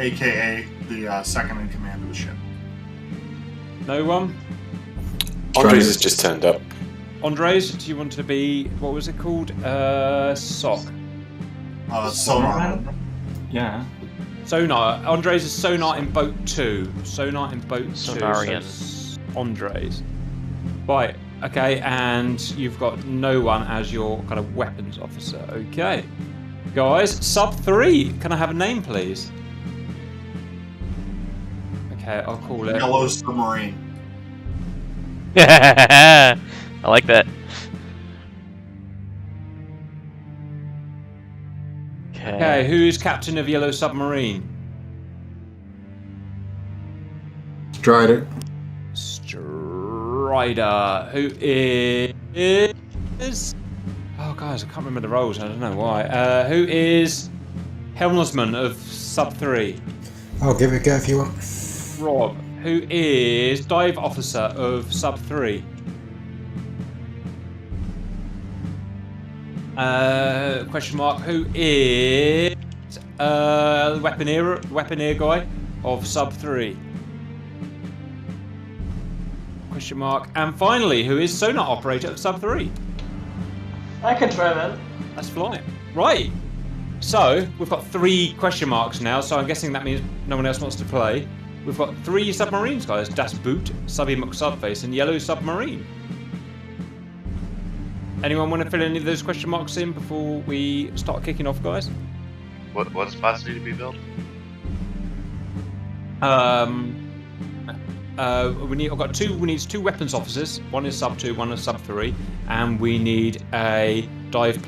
aka the second in command of the ship. No one? Andres has just turned up. Andres, do you want to be, what was it called? Sock. Sonar. Yeah. Sonar. Andres is sonar in boat 2. Sonar in boat 2. Sonarian. So Andres. Right, okay, and you've got no one as your kind of weapons officer. Okay. Guys, sub 3. Can I have a name, please? Okay, I'll call it Yellow Submarine. I like that. Okay, who is captain of Yellow Submarine? Strider. Strider. Who is... Oh, guys, I can't remember the roles. I don't know why. Who is helmsman of Sub 3? I'll give it a go if you want. Rob. Who is dive officer of Sub 3? Question mark. Who is weaponeer guy of Sub 3? Question mark. And finally, who is sonar operator of Sub 3? I can try that. Let's fly. Right. So we've got 3 question marks now. So I'm guessing that means no one else wants to play. We've got 3 submarines, guys. Das Boot, Subby McSubface, and Yellow Submarine. Anyone want to fill any of those question marks in before we start kicking off, guys? What spots need to be built? We need 2 weapons officers. One is Sub 2, one is Sub 3, and we need a dive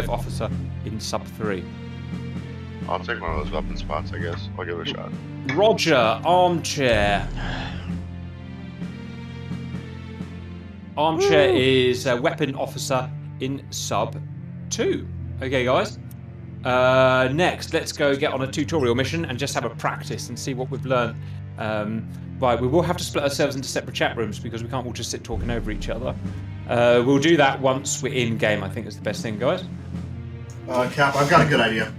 officer in Sub 3. I'll take one of those weapon spots, I guess. I'll give it a shot. Roger, armchair. Armchair is a weapon officer in Sub 2. Okay, guys. Next, let's go get on a tutorial mission and just have a practice and see what we've learned. Right, we will have to split ourselves into separate chat rooms because we can't all just sit talking over each other. We'll do that once we're in game, I think is the best thing, guys. Cap, I've got a good idea.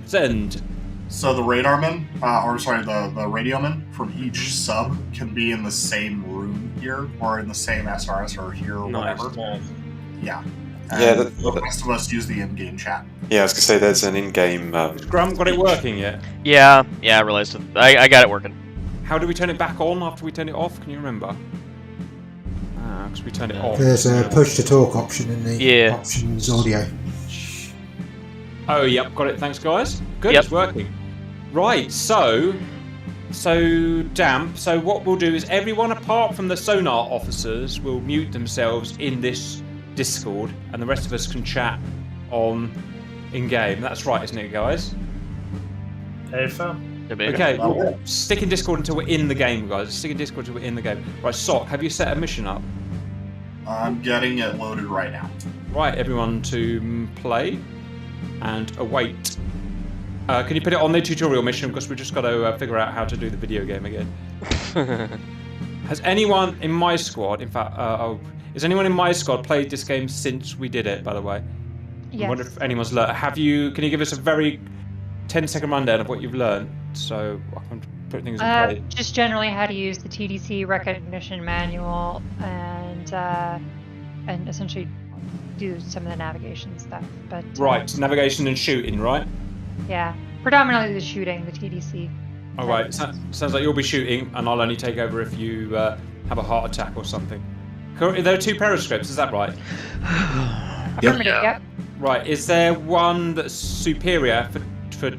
Send. So the radarmen, the radiomen from each sub can be in the same room here, or in the same SRS or here, or whatever. Yeah. And the rest of us use the in-game chat. Yeah, I was going to say there's an in-game... Graham, got it working yet? Yeah, I realized it. I got it working. How do we turn it back on after we turn it off? Can you remember? Because we turned it off. There's a push-to-talk option in the options audio. Oh, yep, got it. Thanks, guys. Good, Yep. It's working. Right, so damp. So what we'll do is everyone apart from the sonar officers will mute themselves in this Discord, and the rest of us can chat on in-game. That's right, isn't it, guys? Hey, fam. Okay, we'll stick in Discord until we're in the game, guys. Stick in Discord until we're in the game. Right, Sock, have you set a mission up? I'm getting it loaded right now. Right, everyone to play and await. Can you put it on the tutorial mission, because we've just got to figure out how to do the video game again. Has anyone in my squad, in fact, has anyone in my squad played this game since we did it, by the way? Yes. I wonder if anyone's learned. Can you give us a very 10-second rundown of what you've learned, so I can put things in place? Just generally how to use the TDC recognition manual and essentially do some of the navigation stuff. But Right, navigation and shooting, right? yeah, predominantly the shooting, the TDC. All right, sounds like you'll be shooting, and I'll only take over if you have a heart attack or something. There are 2 periscopes, is that right? Yep. Right, is there one that's superior for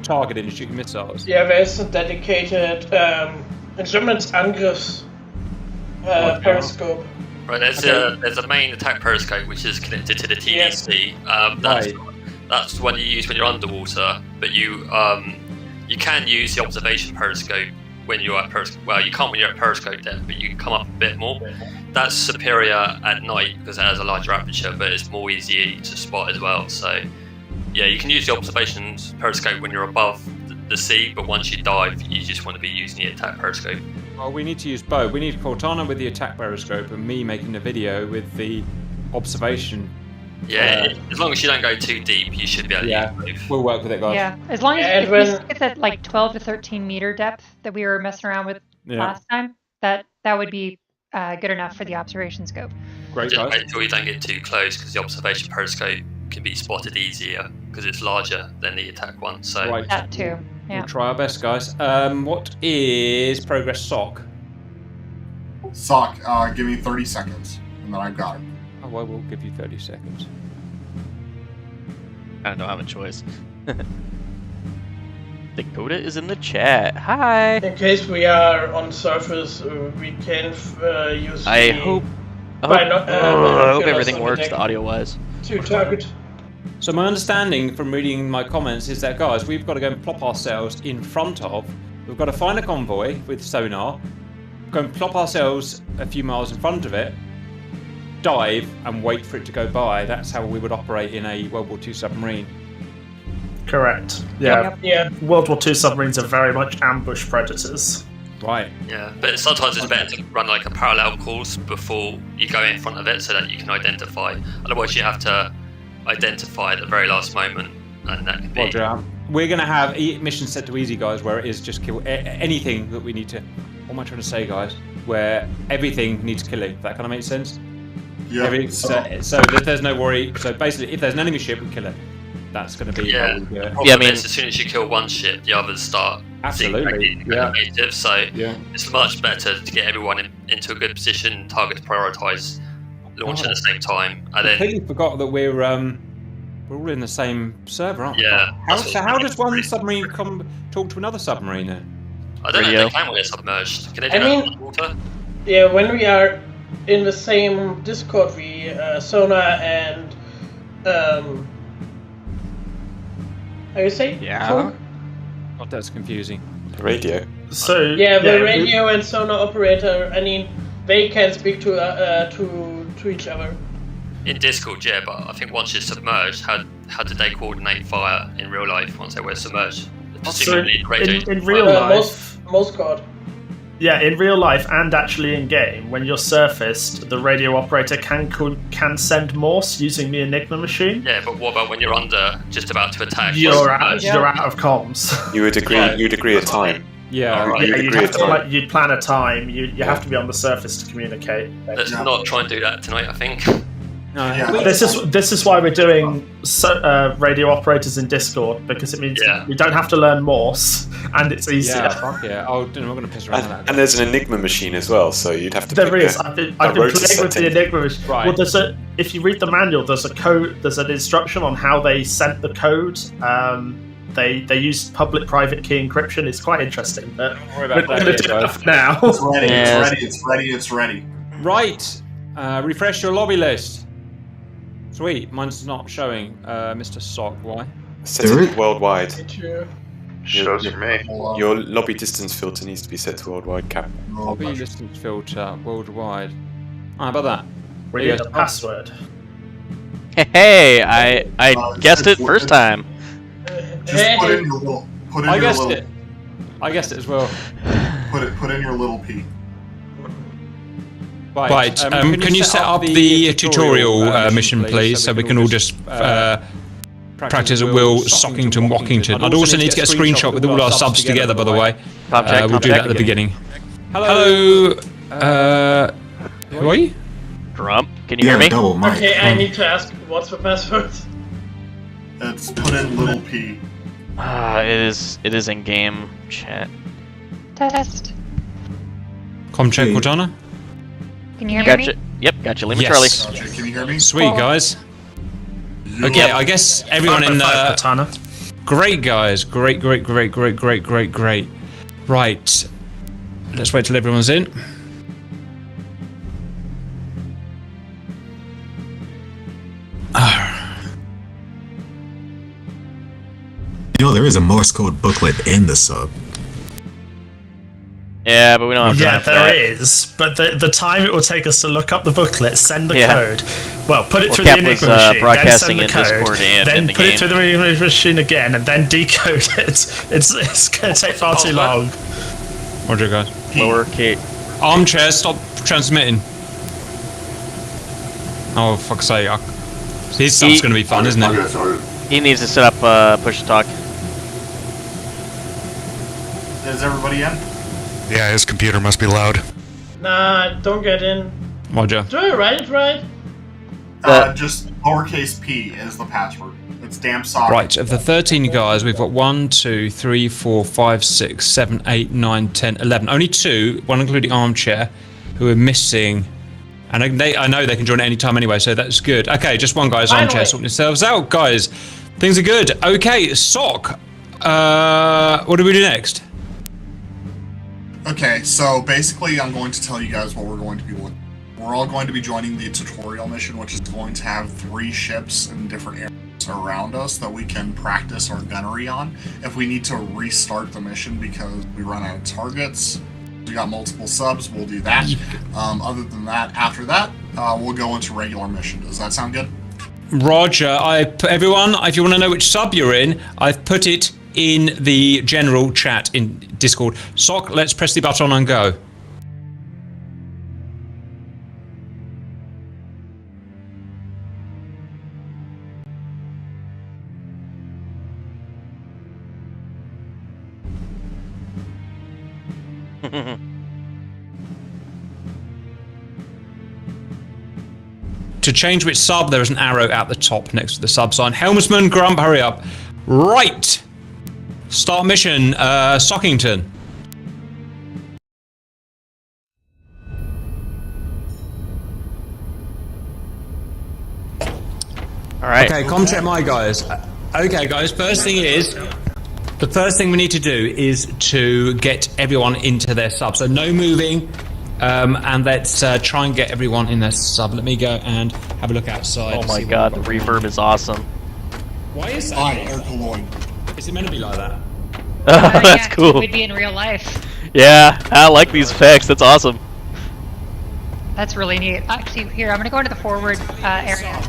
targeting and shooting missiles? Yeah, there's a dedicated instruments Angriffs periscope. Right, there's a main attack periscope which is connected to the TDC. That's the one you use when you're underwater, but you can use the observation periscope when you're at periscope. Well, you can't when you're at periscope depth, but you can come up a bit more. That's superior at night because it has a larger aperture, but it's more easy to spot as well. So, yeah, you can use the observation periscope when you're above the sea, but once you dive, you just want to be using the attack periscope. Well, we need to use both. We need Cortana with the attack periscope and me making the video with the observation Yeah, as long as you don't go too deep, you should be able to use both. We'll work with it, guys. Yeah, as long as if we get that like 12 to 13 meter depth that we were messing around with last time, that would be good enough for the observation scope. Great, Just guys. make sure you don't get too close because the observation periscope can be spotted easier because it's larger than the attack one. So that too. Yeah. We'll try our best, guys. What is progress sock? Sock, give me 30 seconds, and then I've got it. Oh, I will give you 30 seconds. I don't have a choice. Dakota is in the chat. Hi. In case we are on surface, we can use. I hope everything works audio-wise. To target. So my understanding from reading my comments is that, guys, we've got to go and plop ourselves in front of. We've got to find a convoy with sonar, go and plop ourselves a few miles in front of it, dive and wait for it to go by. That's how we would operate in a World War II submarine. Correct. Yeah. Yeah. World War II submarines are very much ambush predators. Right. Yeah, but sometimes it's better to run like a parallel course before you go in front of it so that you can identify. Otherwise, you have to identify at the very last moment, and that can be. Roger. We're going to have missions set to easy, guys, where it is just kill anything that we need to. What am I trying to say, guys? Where everything needs killing. If that kind of makes sense. Yeah. So there's no worry. So basically, if there's an enemy ship, we kill it. That's going to be how we do it. I mean, as soon as you kill one ship, the others start. Absolutely. Native, so it's much better to get everyone into a good position, targets prioritise, launch at the same time, and I then. completely forgot that we're all in the same server, aren't we? Yeah. How does one submarine talk to another submarine then? I don't know if they can when they're submerged. Can they do that underwater? Yeah, when we are in the same Discord, we sonar and how you say? Yeah. Talk? Oh, that's confusing. Radio. So yeah, the radio and sonar operator. I mean, they can speak to each other. In Discord, yeah, but I think once you're submerged, how did they coordinate fire in real life once they were submerged? Presumably, radio. In real life, most God. Yeah, in real life and actually in game, when you're surfaced, the radio operator can send Morse using the Enigma machine. Yeah, but what about when you're under, just about to attack? You're out of comms. You would agree. You'd agree a time. Yeah, you'd plan a time. You have to be on the surface to communicate. Let's not try and do that tonight, I think. This is why we're doing radio operators in Discord, because it means we don't have to learn Morse and it's easier. Yeah, fuck yeah. Oh, we're going to piss around with that. And there's an Enigma machine as well, so you'd have to. There is. I've been playing with the Enigma machine. Right. Well, if you read the manual, there's a code. There's an instruction on how they sent the code. They use public-private key encryption. It's quite interesting. But we're going to do that for now. It's ready. It's ready. It's ready. Right. Refresh your lobby list. Sweet. Mine's not showing. Mr. Sock, why? Set it worldwide. Shows for me. Your lobby distance filter needs to be set to worldwide, Cap. Lobby distance filter worldwide. How about that? We need a password. Hey, I guessed it first time. Just put in your little. I guessed it. I guessed it as well. Put in your little P. Right. Can you set up the tutorial mission, please, so we can all just practice at Will, Sockington, Wockington. I'd also need to get a screenshot with all our subs together, by the way. We'll do that at the beginning. Hello. Who are you? Trump. Can you hear me? Okay, I need to ask, what's the password? It's put in little P. It is in game chat. Test. Comcheck Cortana. Can you hear me? Yep, gotcha. Lima Charlie. Can you hear me? Sweet, guys. Okay, I guess everyone in Cortana. Great, guys. Great. Right. Let's wait till everyone's in. You know, there is a Morse code booklet in the sub. Yeah, but we don't have time for that. Yeah, there is. But the time it will take us to look up the booklet, send the code, well, put it through the Enigma machine, broadcasting then send the in code, Discord and then in the put game. it through the Enigma machine again, and then decode it. It's going to take far too long. Roger, guys. Lower Kate. Armchair, stop transmitting. Oh, fuck's sake. His sub's going to be fun, isn't it? He needs to set up push to talk. Is everybody in? Yeah, his computer must be loud. Nah, don't get in. Roger. Do I write it right? Just lowercase p is the password. It's damn socket. Right, of the 13 guys, we've got 1, 2, 3, 4, 5, 6, 7, 8, 9, 10, 11. Only 2, one including Armchair, who are missing. And I know they can join at any time anyway, so that's good. Okay, just one guy's Armchair sorting themselves out. Guys, things are good. Okay, Sock. What do we do next? Okay, so basically I'm going to tell you guys what we're going to be looking. We're all going to be joining the tutorial mission, which is going to have 3 ships in different areas around us that we can practice our gunnery on. If we need to restart the mission because we run out of targets, we got multiple subs, we'll do that. Other than that, after that, we'll go into regular mission. Does that sound good? Roger. Everyone, if you want to know which sub you're in, I've put it in the general chat in Discord. Sock, let's press the button and go. To change which sub, there is an arrow at the top next to the sub sign. Helmsman, Grump, hurry up. Right. Start mission, Sockington. Alright. Okay, com check my guys. Okay, guys, the first thing we need to do is to get everyone into their sub. So no moving, and let's try and get everyone in their sub. Let me go and have a look outside. Oh my god, the reverb is awesome. Why is that? Is it meant to be like that? That's cool. We'd be in real life. Yeah, I like these effects. That's awesome. That's really neat. Actually, here, I'm going to go into the forward area.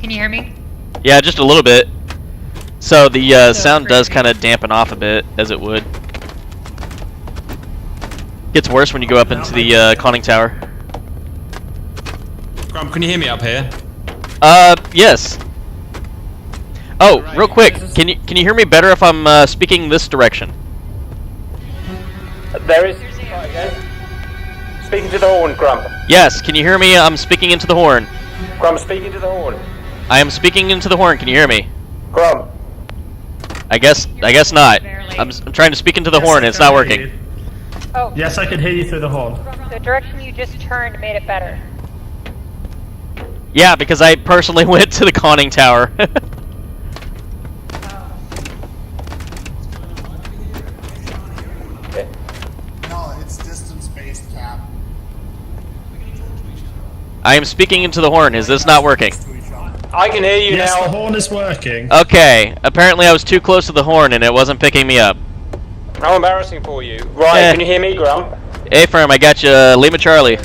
Can you hear me? Yeah, just a little bit. So the sound does kind of dampen off a bit, as it would. Gets worse when you go up into the conning tower. Grump, can you hear me up here? Yes. Oh, real quick, can you hear me better if I'm speaking this direction? There is. Speaking to the horn, Grump. Yes, can you hear me? I'm speaking into the horn. Grump, speaking to the horn. I am speaking into the horn. Can you hear me? Grump. I guess not. I'm trying to speak into the horn. It's not working. Oh. Yes, I can hear you through the horn. The direction you just turned made it better. Yeah, because I personally went to the conning tower. No, it's distance-based, Cap. I am speaking into the horn. Is this not working? I can hear you now. Yes, the horn is working. Okay, apparently I was too close to the horn and it wasn't picking me up. How embarrassing for you. Right, can you hear me, Grump? Hey, firm, I got you. Lima Charlie.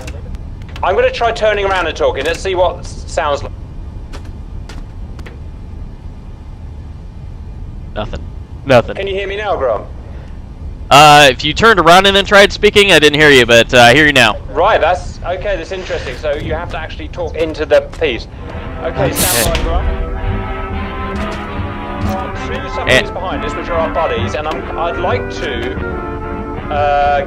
I'm going to try turning around and talking. Let's see what sounds like. Nothing. Can you hear me now, Grump? If you turned around and then tried speaking, I didn't hear you, but I hear you now. Right, that's okay. That's interesting. So you have to actually talk into the piece. Okay, stand by, Grump. Two submarines behind us, which are our buddies, and I'd like to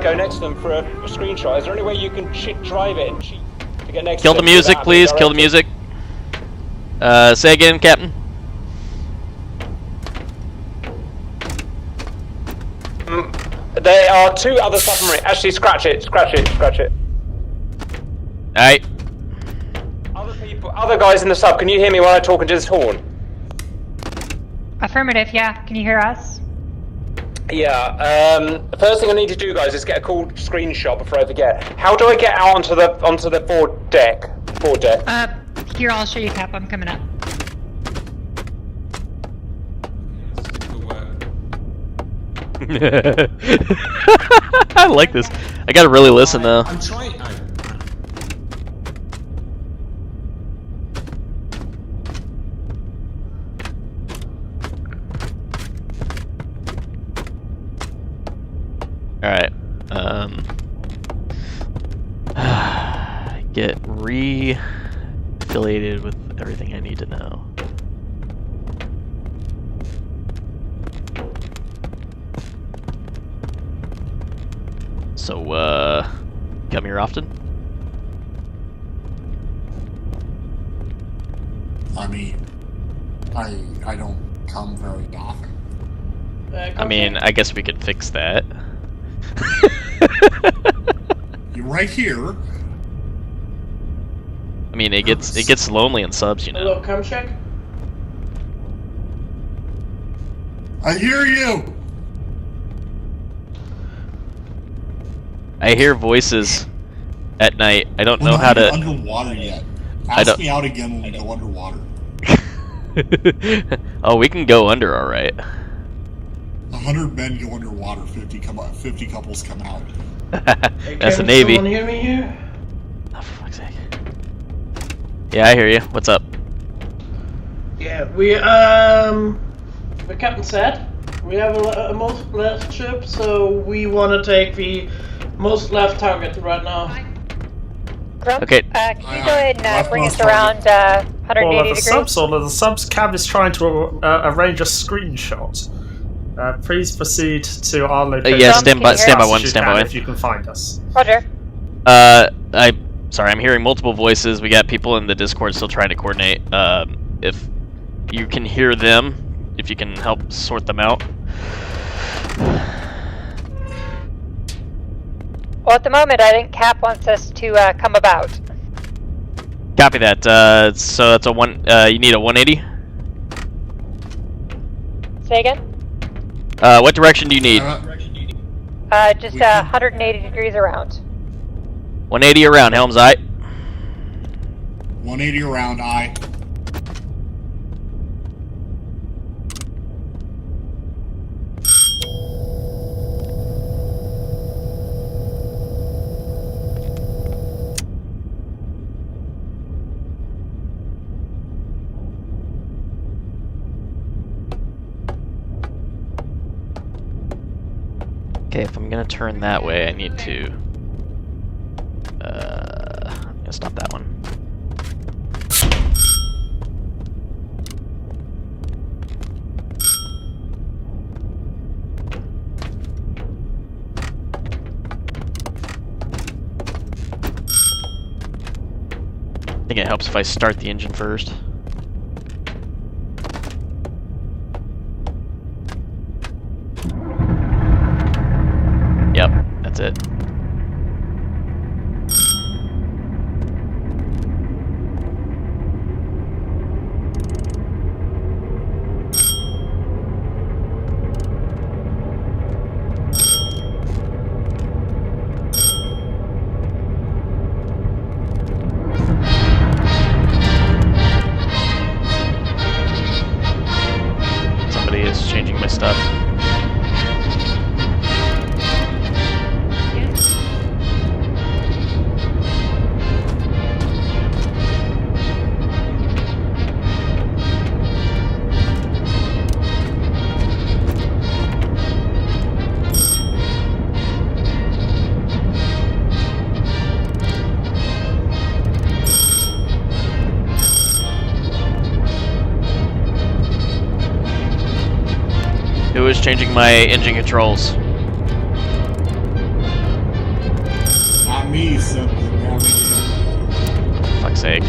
go next to them for a screenshot. Is there any way you can drive it and cheat to get next to them? Kill the music, please. Kill the music. Say again, Captain. There are 2 other submarines. Actually, scratch it. Alright. Other guys in the sub, can you hear me when I talk into this horn? Affirmative, yeah. Can you hear us? Yeah, the first thing I need to do, guys, is get a cool screenshot before I forget. How do I get out onto the forward deck? Here, I'll show you, Cap. I'm coming up. I like this. I gotta really listen though. I'm trying. Alright. Get re-affiliated with everything I need to know. So, come here often? I mean, I don't come very often. I mean, I guess we could fix that. You're right here. I mean, it gets lonely in subs, you know. Hello, come check. I hear you. I hear voices at night. I don't We're know not how to. underwater yet. Ask me out again when we go underwater. Oh, we can go under, all right. 100 men go underwater. 50 couples come out. That's the Navy. Can someone hear me here? Oh, for fuck's sake. Yeah, I hear you. What's up? Yeah, the captain said we have a most left ship, so we want to take the most left target right now. Okay. Can you go ahead and bring us around 180 degrees? The subs cab is trying to arrange a screenshot. Please proceed to our location. Yeah, stand by one. If you can find us. Roger. Sorry, I'm hearing multiple voices. We got people in the Discord still trying to coordinate. If you can hear them, if you can help sort them out. Well, at the moment, I think Cap wants us to come about. Copy that. So that's a one. You need a 180. Say again. What direction do you need? Just 180 degrees around. 180 around, Helm's Eye. 180 around, aye. Okay, if I'm gonna turn that way, I need to. I'm gonna stop that one. I think it helps if I start the engine first. Yep, that's it. Somebody is changing my stuff. Who is changing my engine controls? Not me, simply. Fuck's sake.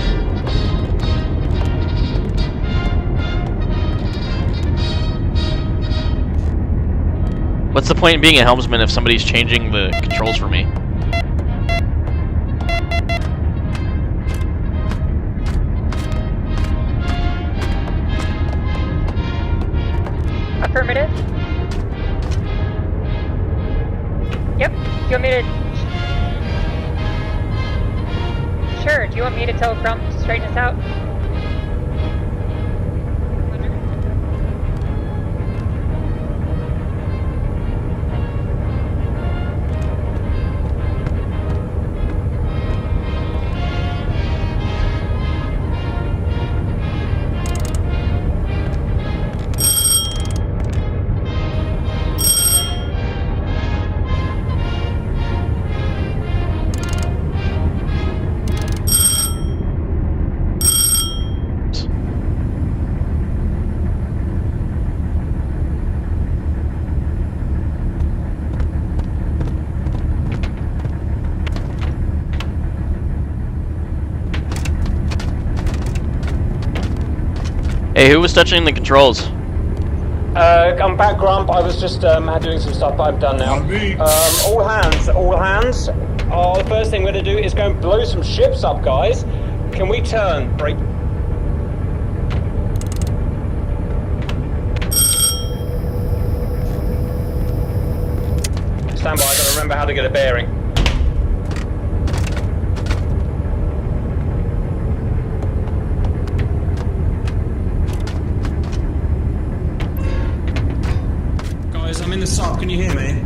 What's the point in being a helmsman if somebody's changing the controls for me? Affirmative. Yep. Do you want me to? Sure. Do you want me to tell Grump to straighten us out? Hey, who was touching the controls? I'm back, Grump. I was just doing some stuff, but I'm done now. All hands. Oh, the first thing we're going to do is go and blow some ships up, guys. Can we turn? Break. Stand by, I gotta remember how to get a bearing. Guys, I'm in the sub, can you hear me?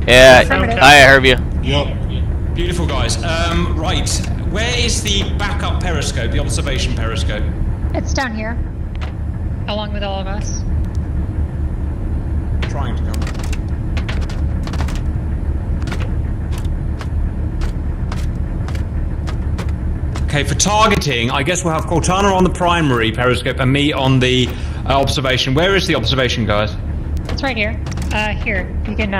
Yeah, I heard you. Yep. Beautiful, guys. Right, where is the backup periscope, the observation periscope? It's down here, along with all of us. Trying to come. Okay, for targeting, I guess we'll have Cortana on the primary periscope and me on the observation. Where is the observation, guys? It's right here. Here. You can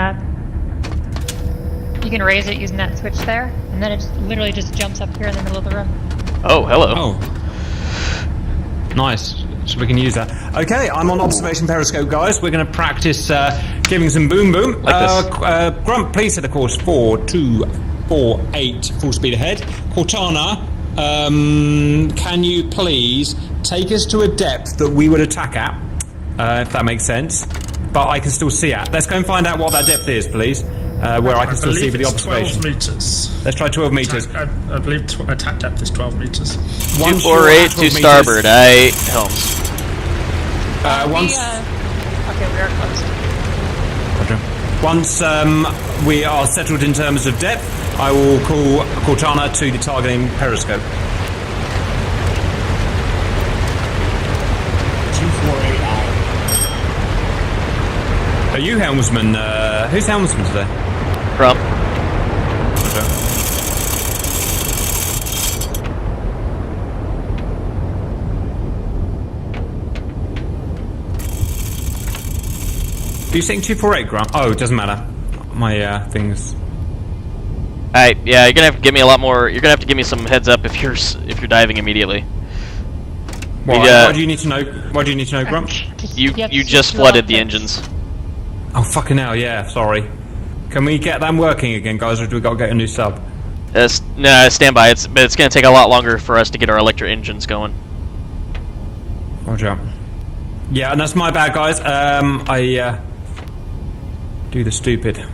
raise it using that switch there, and then it literally just jumps up here in the middle of the room. Oh, hello. Oh. Nice. So we can use that. Okay, I'm on observation periscope, guys. We're going to practice giving some boom boom. Like Grunt, please set the course 4248, full speed ahead. Cortana, can you please take us to a depth that we would attack at, if that makes sense, but I can still see at. Let's go and find out what that depth is, please, where I can still see with the observation. 12 meters. Let's try 12 meters. I believe attack depth is 12 meters. 248 to starboard, helms. Once... okay, we are close. Roger. Once we are settled in terms of depth, I will call Cortana to the targeting periscope. 248. Are you helmsman? Who's helmsman today? Grump. Are you saying 248, Grump? Oh, it doesn't matter. My things. Alright, yeah, you're gonna have to give me a lot more. You're gonna have to give me some heads up if you're diving immediately. Why do you need to know? Why do you need to know, Grump? You just flooded the engines. Oh fucking hell! Yeah, sorry. Can we get them working again, guys, or do we got to get a new sub? No, stand by. But it's gonna take a lot longer for us to get our electric engines going. Roger. Yeah, and that's my bad, guys. I do the stupid.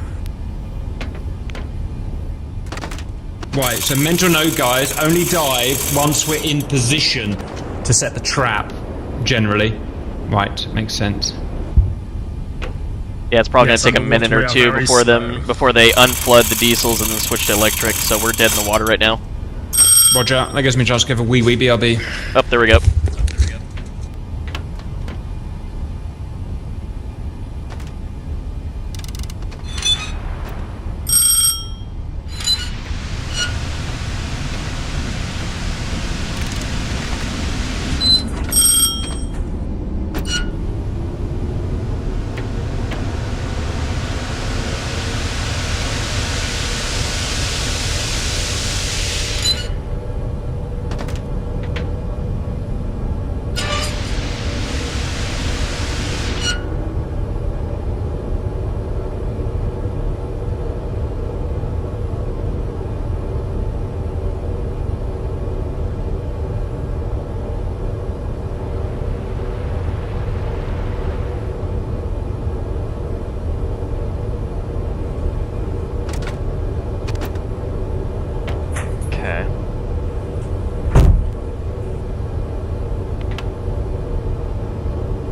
Right, so mental note, guys, only dive once we're in position to set the trap, generally. Right, makes sense. Yeah, it's probably going to take a minute or two before they unflood the diesels and then switch to electric, so we're dead in the water right now. Roger, that gives me a chance to give a wee BRB. Oh, there we go.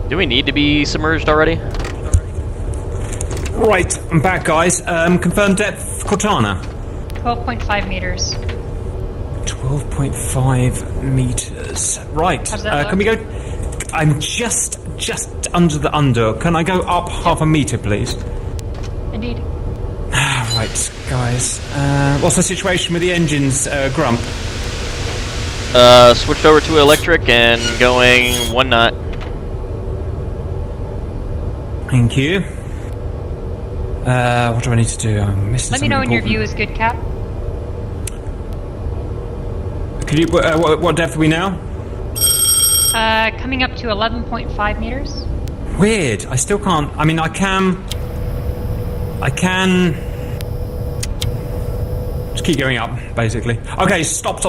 Do we need to be submerged already? Right, I'm back, guys. Confirmed depth, Cortana. 12.5 meters. 12.5 meters. Right. Can we go? I'm just under the under. Can I go up half a meter, please? Indeed. Right, guys. What's the situation with the engines, Grump? Switched over to electric and going 1 knot. Thank you. What do I need to do? I'm missing Let me know when your view is good, Cap. Could you? What depth are we now? Coming up to 11.5 meters. Weird. I still can't. I mean, I can. Just keep going up, basically. Okay, stop,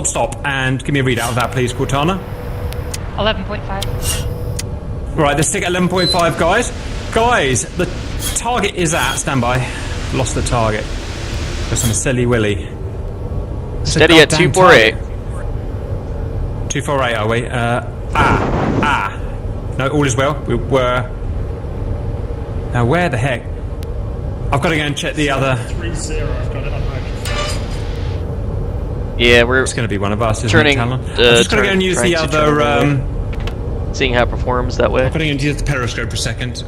and give me a readout of that, please, Cortana. 11.5. Right, let's stick at 11.5, guys. Guys, the target is at standby. Lost the target. For some silly willy. Steady at 248. 248, are we? No, all is well. We were. Now, where the heck? I've got to go and check the other. 3-0. I've got it on microphone. Yeah, we're. It's going to be one of us, isn't turning, it, Talon? I'm just going to go and use the other. Seeing how it performs that way. I'm going to use the periscope for a second.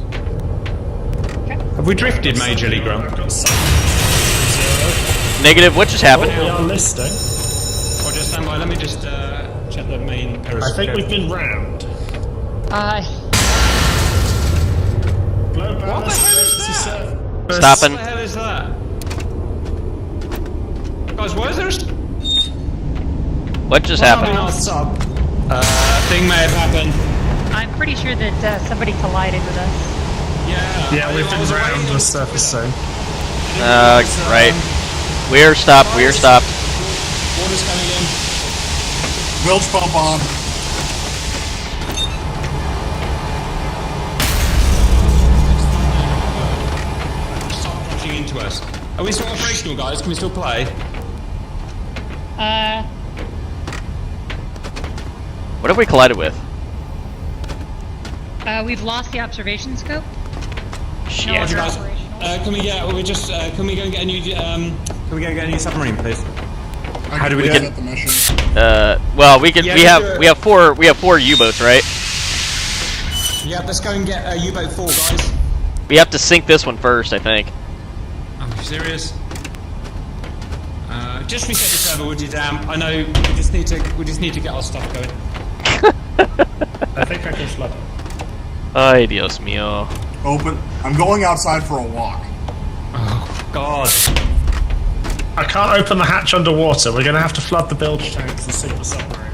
Okay. Have we drifted majorly, Grump? Negative. What just happened? We are listing. Well, just stand by. Let me just check the main periscope. I think we've been rammed. What the hell is that? Stopping. What the hell is that? Guys, why is there What just happened? Thing may have happened. I'm pretty sure that somebody collided with us. Yeah, we've been rammed with surface zone. Right. We're stopped. Water's coming in. Wilch pump on. Stop crashing into us. Are we still operational, guys? Can we still play? What have we collided with? We've lost the observation scope. Shit. No, we're Guys, operational. can we get? We're just. Can we go and get a new? Can we go and get a new submarine, please? How do we do the mission? Well, we can. Yeah, we have four U-boats, right? Yeah, let's go and get U-boat 4, guys. We have to sink this one first, I think. Are you serious? Just reset the server, would you, damn? I know. We just need to get our stuff going. I think I can flood it. Ay, Dios mío. Open. I'm going outside for a walk. Oh God. I can't open the hatch underwater. We're going to have to flood the bilge tanks and sink the submarine.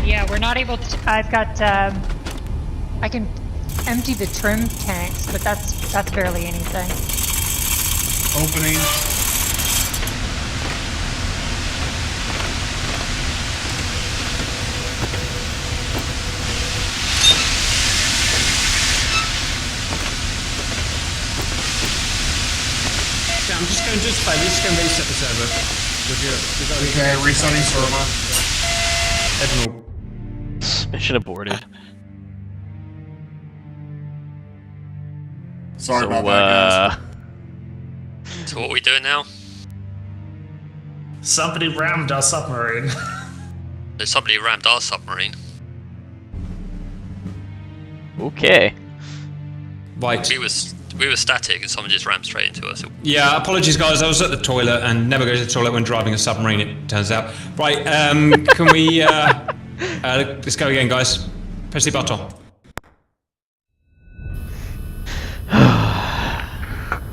Yeah, we're not able to. I've got. I can empty the trim tanks, but that's barely anything. Opening. I'm just going to reset the server. Okay, resetting server. Admiral. Mission aborted. Sorry about that, guys. So what are we doing now? Somebody rammed our submarine. Somebody rammed our submarine. Okay. Right. We were static and someone just rammed straight into us. Yeah, apologies guys, I was at the toilet and never go to the toilet when driving a submarine, it turns out. Right, can we, let's go again guys. Press the button.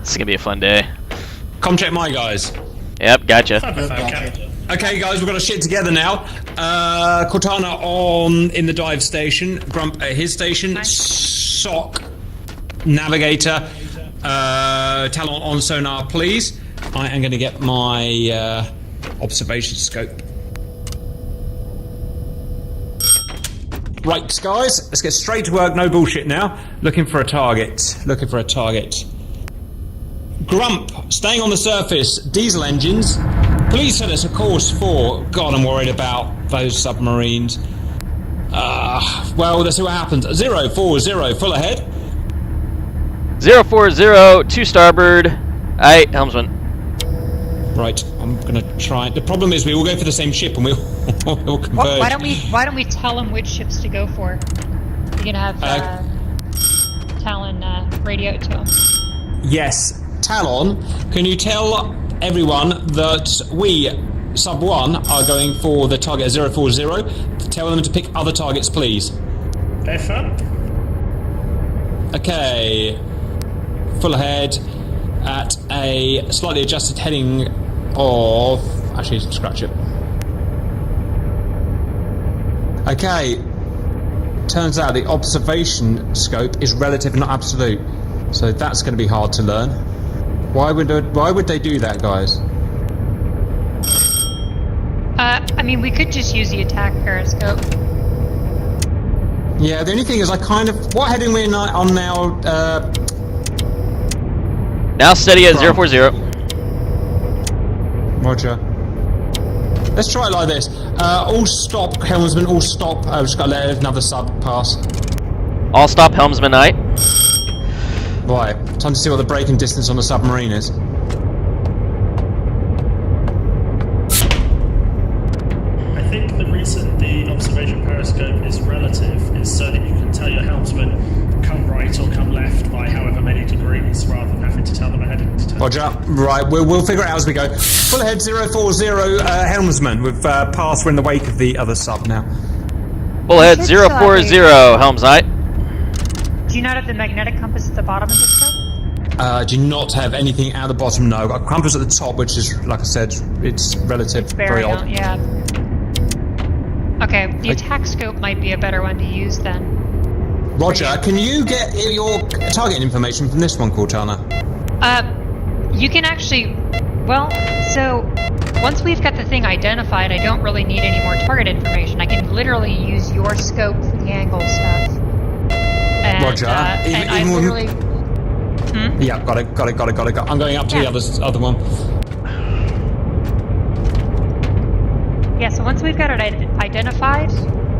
This is gonna be a fun day. Com check my guys. Yep, gotcha. Okay guys, we've got our shit together now. Cortana in the dive station, Grump at his station, Sock, Navigator, Talon on sonar please. I am going to get my observation scope. Right guys, let's get straight to work, no bullshit now. Looking for a target. Grump, staying on the surface, diesel engines. Please set us a course for... God, I'm worried about those submarines. Well, let's see what happens. 040, full ahead. 040, to starboard. Aye, helmsman. Right, I'm gonna try. The problem is we all go for the same ship and we'll converge. Why don't we tell them which ships to go for? You're gonna have Talon radio it to them. Yes, Talon, can you tell everyone that we, Sub 1, are going for the target 040? Tell them to pick other targets, please. F up. Okay. Full ahead at a slightly adjusted heading of Actually, scratch it. Okay. Turns out the observation scope is relative, not absolute. So that's going to be hard to learn. Why would they do that, guys? I mean, we could just use the attack periscope. Yeah, the only thing is, what heading we're on now? Now steady at 040. Roger. Let's try it like this. All stop, helmsman. All stop. I've just got to let another sub pass. All stop, helmsman. Aye. Right. Time to see what the braking distance on the submarine is. The reason the observation periscope is relative is so that you can tell your helmsman come right or come left by however many degrees, rather than having to tell them ahead of time. Roger. Right, we'll figure it out as we go. Full ahead 040 helmsman. We've passed. We're in the wake of the other sub now. Full ahead 040 helms aye. Do you not have the magnetic compass at the bottom of the scope? Do not have anything at the bottom. No, I've got a compass at the top, which is, like I said, it's relative. It's very odd. Yeah. Okay, the attack scope might be a better one to use then. Roger, can you get your target information from this one, Cortana? You can actually... Well, so... Once we've got the thing identified, I don't really need any more target information. I can literally use your scope for the angle stuff. And, Roger. And I literally... Yeah, got it. I'm going up to the other one. Yeah, so once we've got it identified,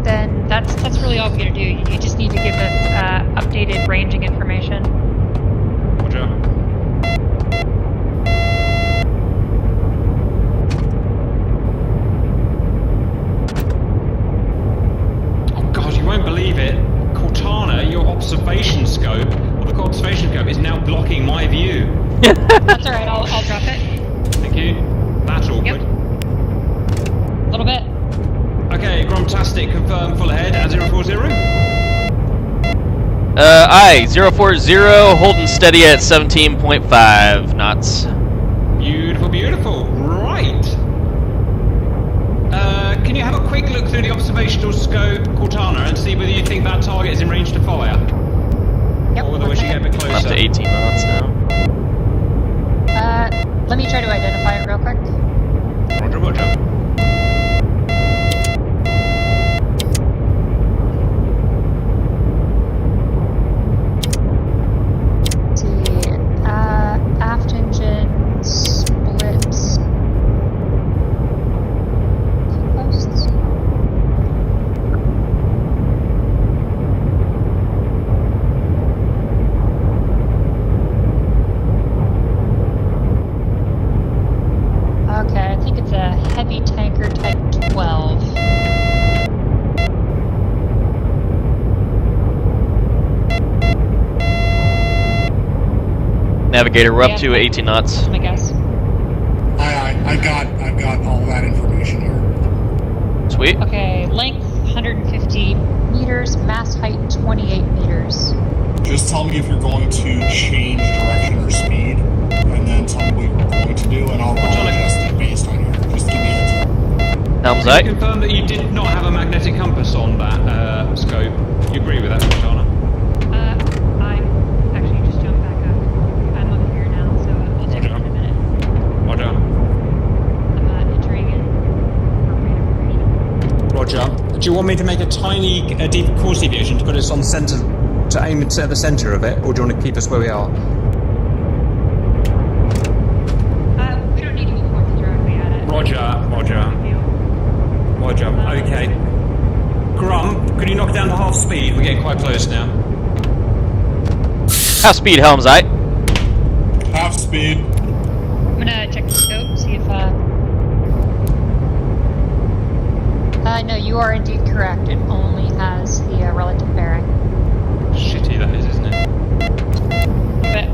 then that's really all we're going to do. You just need to give us updated ranging information. Roger. Oh god, you won't believe it. Cortana, your observation scope, or the observation scope, is now blocking my view. That's alright, I'll drop it. Thank you. That's awkward. Yep. A little bit. Okay, Gromtastic, confirm full ahead at 040. Aye, 040, holding steady at 17.5 knots. Beautiful. Right. Can you have a quick look through the observational scope, Cortana, and see whether you think that target is in range to fire? Yep. Or whether we should get a bit closer? I'm up to 18 knots now. Let me try to identify it real quick. Roger. Aft engine split. Posts. Okay, I think it's a heavy tanker type 12. Navigator, we're up to 18 knots. That's my guess. I've got all that information here. Sweet. Okay, length 150 meters, mast height 28 meters. Just tell me if you're going to change direction or speed, and then tell me what you're going to do, and I'll adjust it based on here. Just give me a heads up. Helms Can you confirm that you did not have a magnetic compass on that scope? You agree with that, Cortana? I'm actually just jumped back up. I'm up here now, so I'll check it in a minute. Roger. I'm entering in appropriate information. Roger. Do you want me to make a tiny course deviation to put us on center, to aim at the center of it, or do you want to keep us where we are? We don't need to be pointed directly at it. Roger. Okay. Grum, could you knock it down to half speed? We're getting quite close now. Half speed, Helms, aye. Half speed. I'm gonna check the scope, see if no, you are indeed correct. It only has the relative bearing. Shitty that is, isn't it? But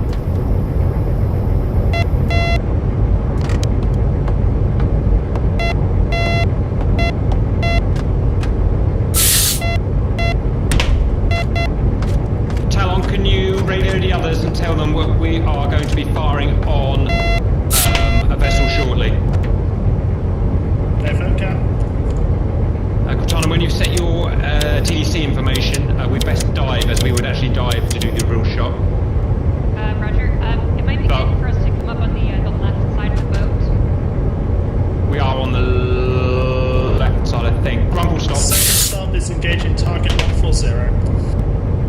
Talon, can you radio the others and tell them what we are going to be firing on a vessel shortly? Echo Cap. Cortana, when you've set your TDC information, we best dive as we would actually dive to do the real shot. Roger. It might be good for us to come up on the left side of the boat. We are on the left side, I think. Grumble stop. Second sub is engaging target 140.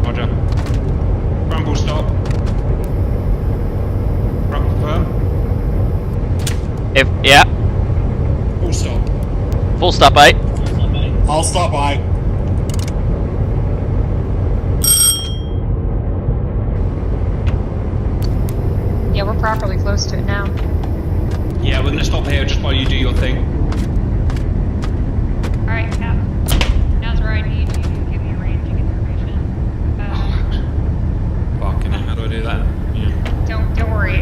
Roger. Grumble stop. Grumble firm. Yeah. Full stop. Full stop, mate. I'll stop by. Yeah, we're properly close to it now. Yeah, we're gonna stop here just while you do your thing. Alright, Cap. Now's where I need you to give me ranging information. Fucking hell, how do I do that? Yeah. Don't worry.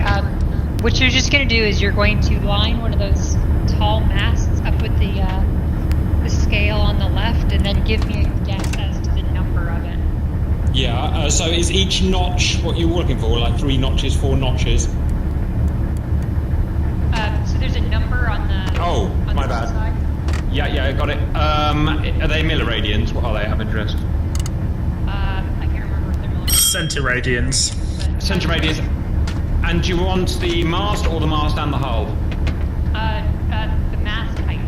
What you're just gonna do is you're going to line one of those tall masts up with the scale on the left, and then give me a guess as to the number of it. Yeah, so is each notch what you're looking for? Like 3 notches, 4 notches? So there's a number on the on my the bad. side. Yeah, I got it. Are they milliradians? What are they? Have interest. I can't remember if they're millimeters. Centiradians. Centiradians. And do you want the mast or the mast and the hull? The mast height.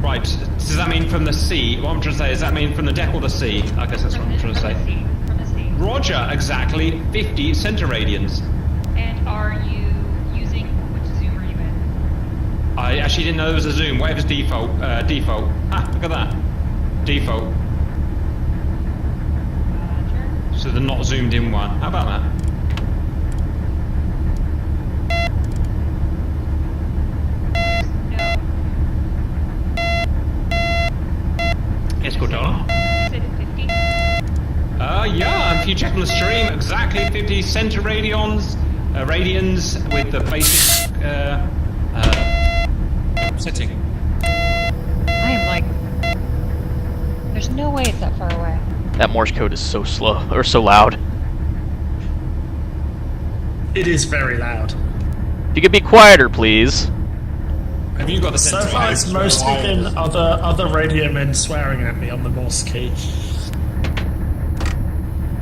Right. Does that mean from the sea? What I'm trying to say, does that mean from the deck or the sea? I guess that's what I'm trying to say. From the sea. Roger, exactly 50 centiradians. And are you using, which zoom are you in? I actually didn't know there was a zoom. Whatever's default. Default. Ah, look at that. Default. Roger. So the not zoomed in one. How about that? Yes, Cortana. You said 50? Yeah, if you check on the stream, exactly 50 centiradians, radians with the basic setting. I am like... There's no way it's that far away. That Morse code is so slow, or so loud. It is very loud. If you could be quieter, please. Have you got the So far, it's mostly been other radio men swearing at me on the Morse key.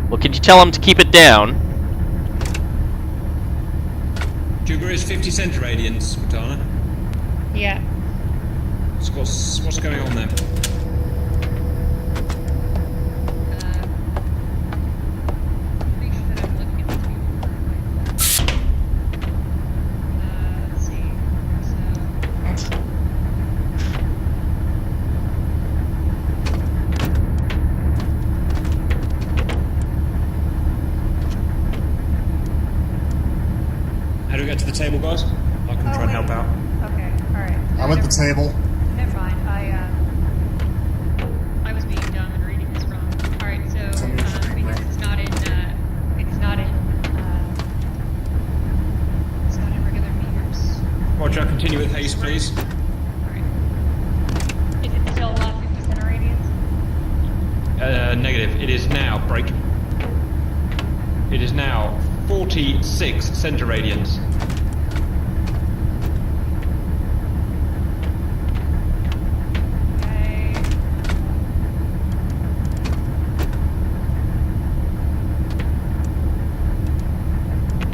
Well, can you tell them to keep it down? Do you agree it's 50 centiradians, Cortana? Yeah. What's going on there? Make sure that I'm looking at the table correctly. Let's see. How do we get to the table, guys? I can try and help out. Okay, alright. I'm at the table. Never mind. I was being dumb and reading this wrong. Alright, so because it's not in regular meters. Roger, continue with haste, please. Alright. Is it still 50 centiradians? Negative. It is now, break. It is now 46 centiradians. Okay.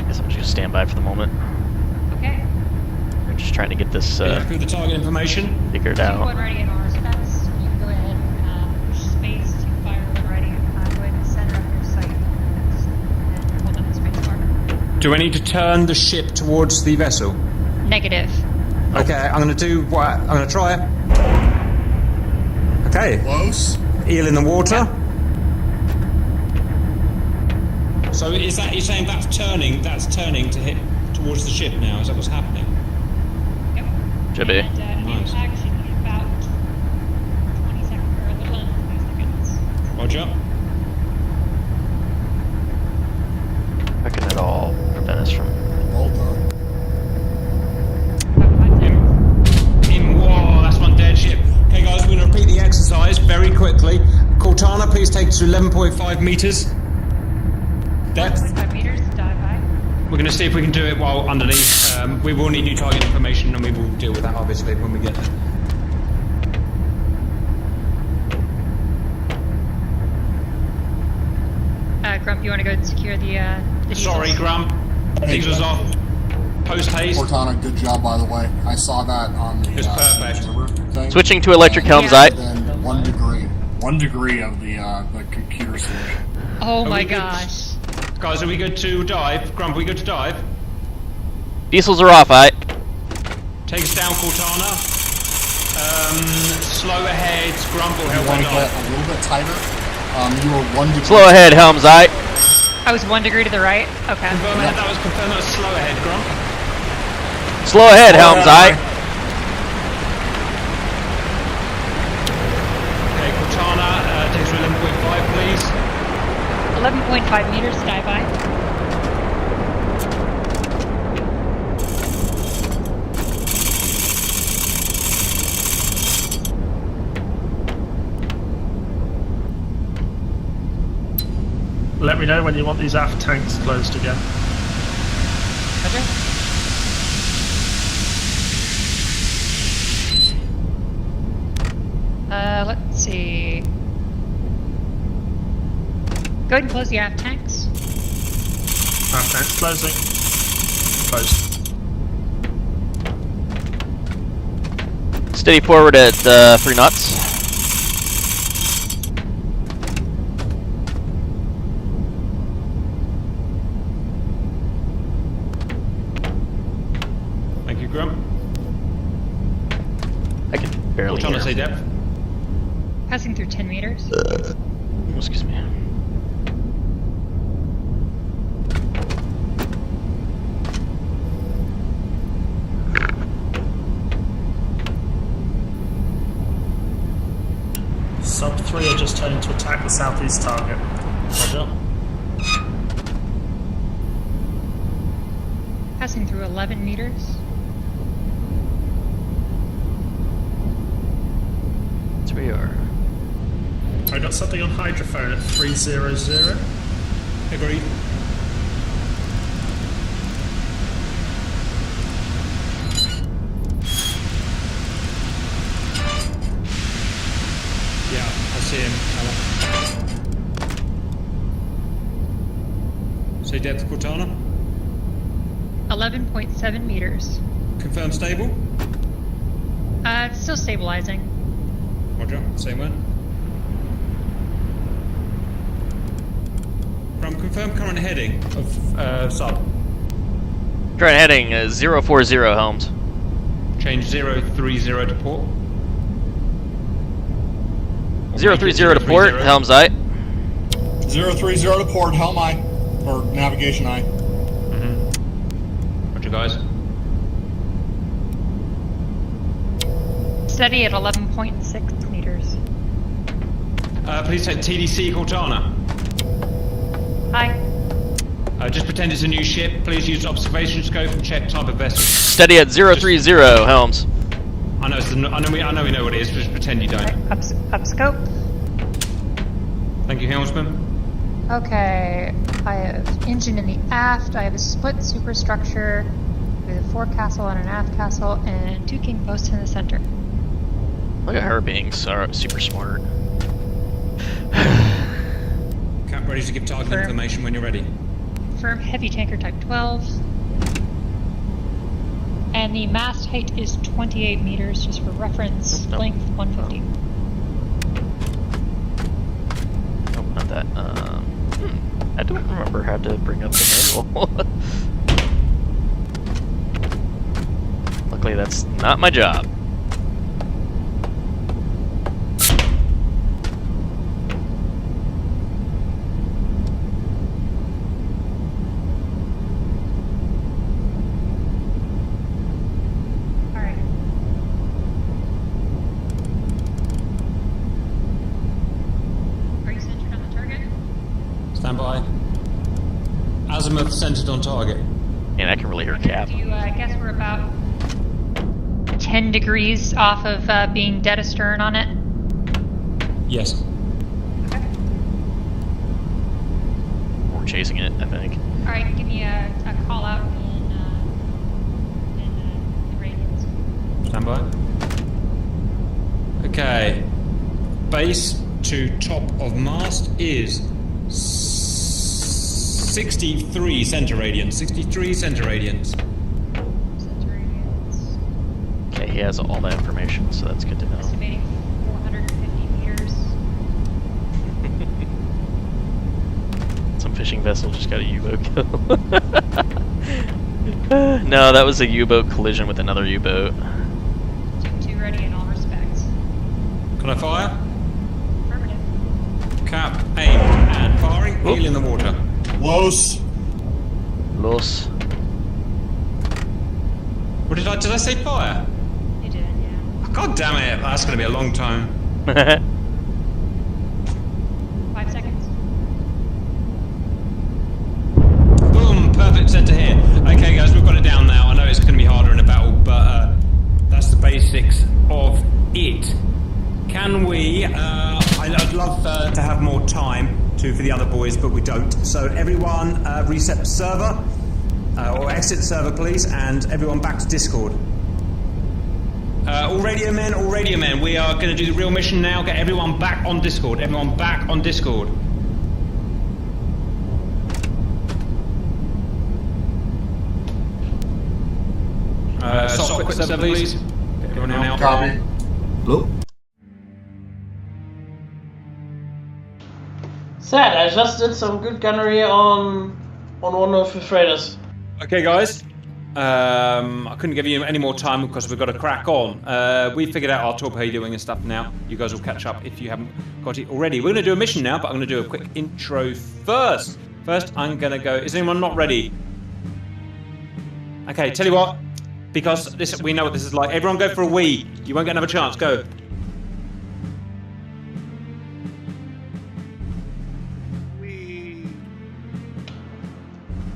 Guess I'm just gonna stand by for the moment. Okay. I'm just trying to get this Through the target information. figured Keep out. one ready in our specs. You can go ahead and push space to fire one ready. Go ahead and center up your sight. And hold up the space bar. Do I need to turn the ship towards the vessel? Negative. Okay, I'm going to do what? I'm going to try it. Okay. Close. Eel in the water. So is that, you're saying that's turning to hit towards the ship now? Is that what's happening? Yep. Should be. And Nice. impact should be about 20 seconds, or a little under 20 seconds. Roger. How can it all prevent us from... Well done. Whoa, that's one dead ship. Okay, guys, we're going to repeat the exercise very quickly. Cortana, please take us to 11.5 meters. Depth. 1.5 meters, dive high. We're going to see if we can do it while underneath. We will need new target information, and we will deal with that obviously when we get there. Grump, you want to go and secure the Sorry, Grump. Diesel's off. Post haste. Cortana, good job, by the way. I saw that on the perfect. Thing. Switching to electric helms, I. Then 1 degree. 1 degree of the computer solution. Oh my gosh. Guys, are we good to dive? Grump, are we good to dive? Diesels are off, I. Take us down, Cortana. Slow ahead, Grump will help you want on to get a little bit tighter. You were 1 degree. Slow ahead, helms, I. I was 1 degree to the right? Okay. Confirm that was slow ahead, Grump. Slow ahead, helms, I. Okay, Cortana, takes us 11.5, please. 11.5 meters, dive by. Let me know when you want these aft tanks closed again. Okay. Let's see. Go ahead and close the aft tanks. Aft tanks closing. Closed. Steady forward at 3 knots. Thank you, Grump. I can barely Cortana, hear. say depth. Passing through 10 meters. Excuse me. Sub 3 are just turning to attack the southeast target. Roger. Passing through 11 meters. That's where you are. I got something on hydrophone at 300. Agreed. Yeah, I see him. Say depth, Cortana. 11.7 meters. Confirm stable. It's still stabilizing. Roger, same one. Confirm current heading of sub. Current heading is 040 helms. Change 030 to port. 030 to port, helms I. 030 to port, helm I. Or navigation I. Roger, guys. Steady at 11.6 meters. Please take TDC Cortana. Hi. Just pretend it's a new ship. Please use observation scope and check type of vessel. Steady at 030 helms. I know, I know we know what it is. Just pretend you don't. Right, up scope. Thank you, helmsman. Okay, I have engine in the aft. I have a split superstructure with a forecastle and an aft castle, and 2 king posts in the center. Look at her being super smart. Cap ready to give target information when you're ready. Firm heavy tanker type 12. And the mast height is 28 meters, just for reference. Nope. Length 150. Nope, not that. I don't remember how to bring up the manual. Luckily, that's not my job. Stand by. Azimuth centered on target. And I can really hear Cap. I guess we're about 10 degrees off of being dead astern on it. Yes. Okay. We're chasing it, I think. Alright, give me a call out in the radios. Stand by. Okay. Base to top of mast is 63 centiradians. 63 centiradians. Okay, he has all that information, so that's good to know. Estimating 450 meters. Some fishing vessel just got a U-boat kill. No, that was a U-boat collision with another U-boat. 2-2 ready in all respects. Can I fire? Affirmative. Cap, aim, and firing. Wheel in the water. Los. What did I say? Fire? You did, yeah. God damn it! That's going to be a long time. 5 seconds. Boom! Perfect set to hit. Okay, guys, we've got it down now. I know it's going to be harder in a battle, but that's the basics of it. Can we? I'd love to have more time for the other boys, but we don't. So everyone, reset the server or exit the server, please, and everyone back to Discord. All radio men, we are going to do the real mission now. Get everyone back on Discord. Everyone back on Discord. Stop quick server, please. Get everyone out. Copy. Hello? Sad, I just did some good gunnery on one of the freighters. Okay, guys. I couldn't give you any more time because we've got to crack on. We figured out our torpedoing and stuff now. You guys will catch up if you haven't got it already. We're going to do a mission now, but I'm going to do a quick intro first. First, I'm going to go... Is anyone not ready? Okay, tell you what. Because we know what this is like. Everyone go for a wee. You won't get another chance. Go.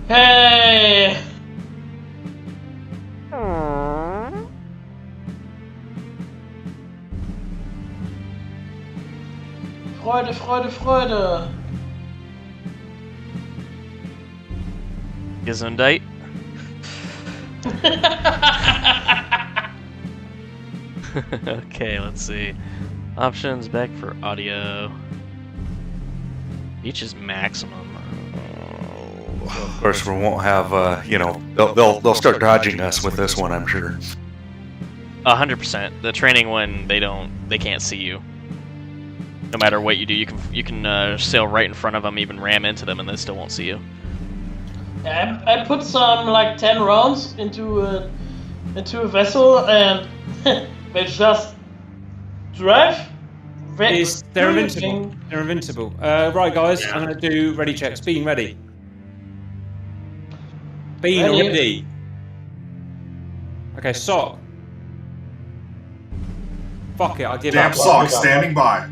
Hey! Freude, Freude, Freude! Gesundheit. Okay, let's see. Options back for audio. Each is maximum. Of course, we won't have, they'll start dodging us with this one, I'm sure. 100%. The training one, they can't see you. No matter what you do, you can sail right in front of them, even ram into them, and they still won't see you. I put some like 10 rounds into a vessel, and they just drive. They're invincible. They're invincible. Right, guys, I'm going to do ready checks. Being ready. Bean ready. Okay, Sock. Fuck it, I give up. Damn Sock, standing by.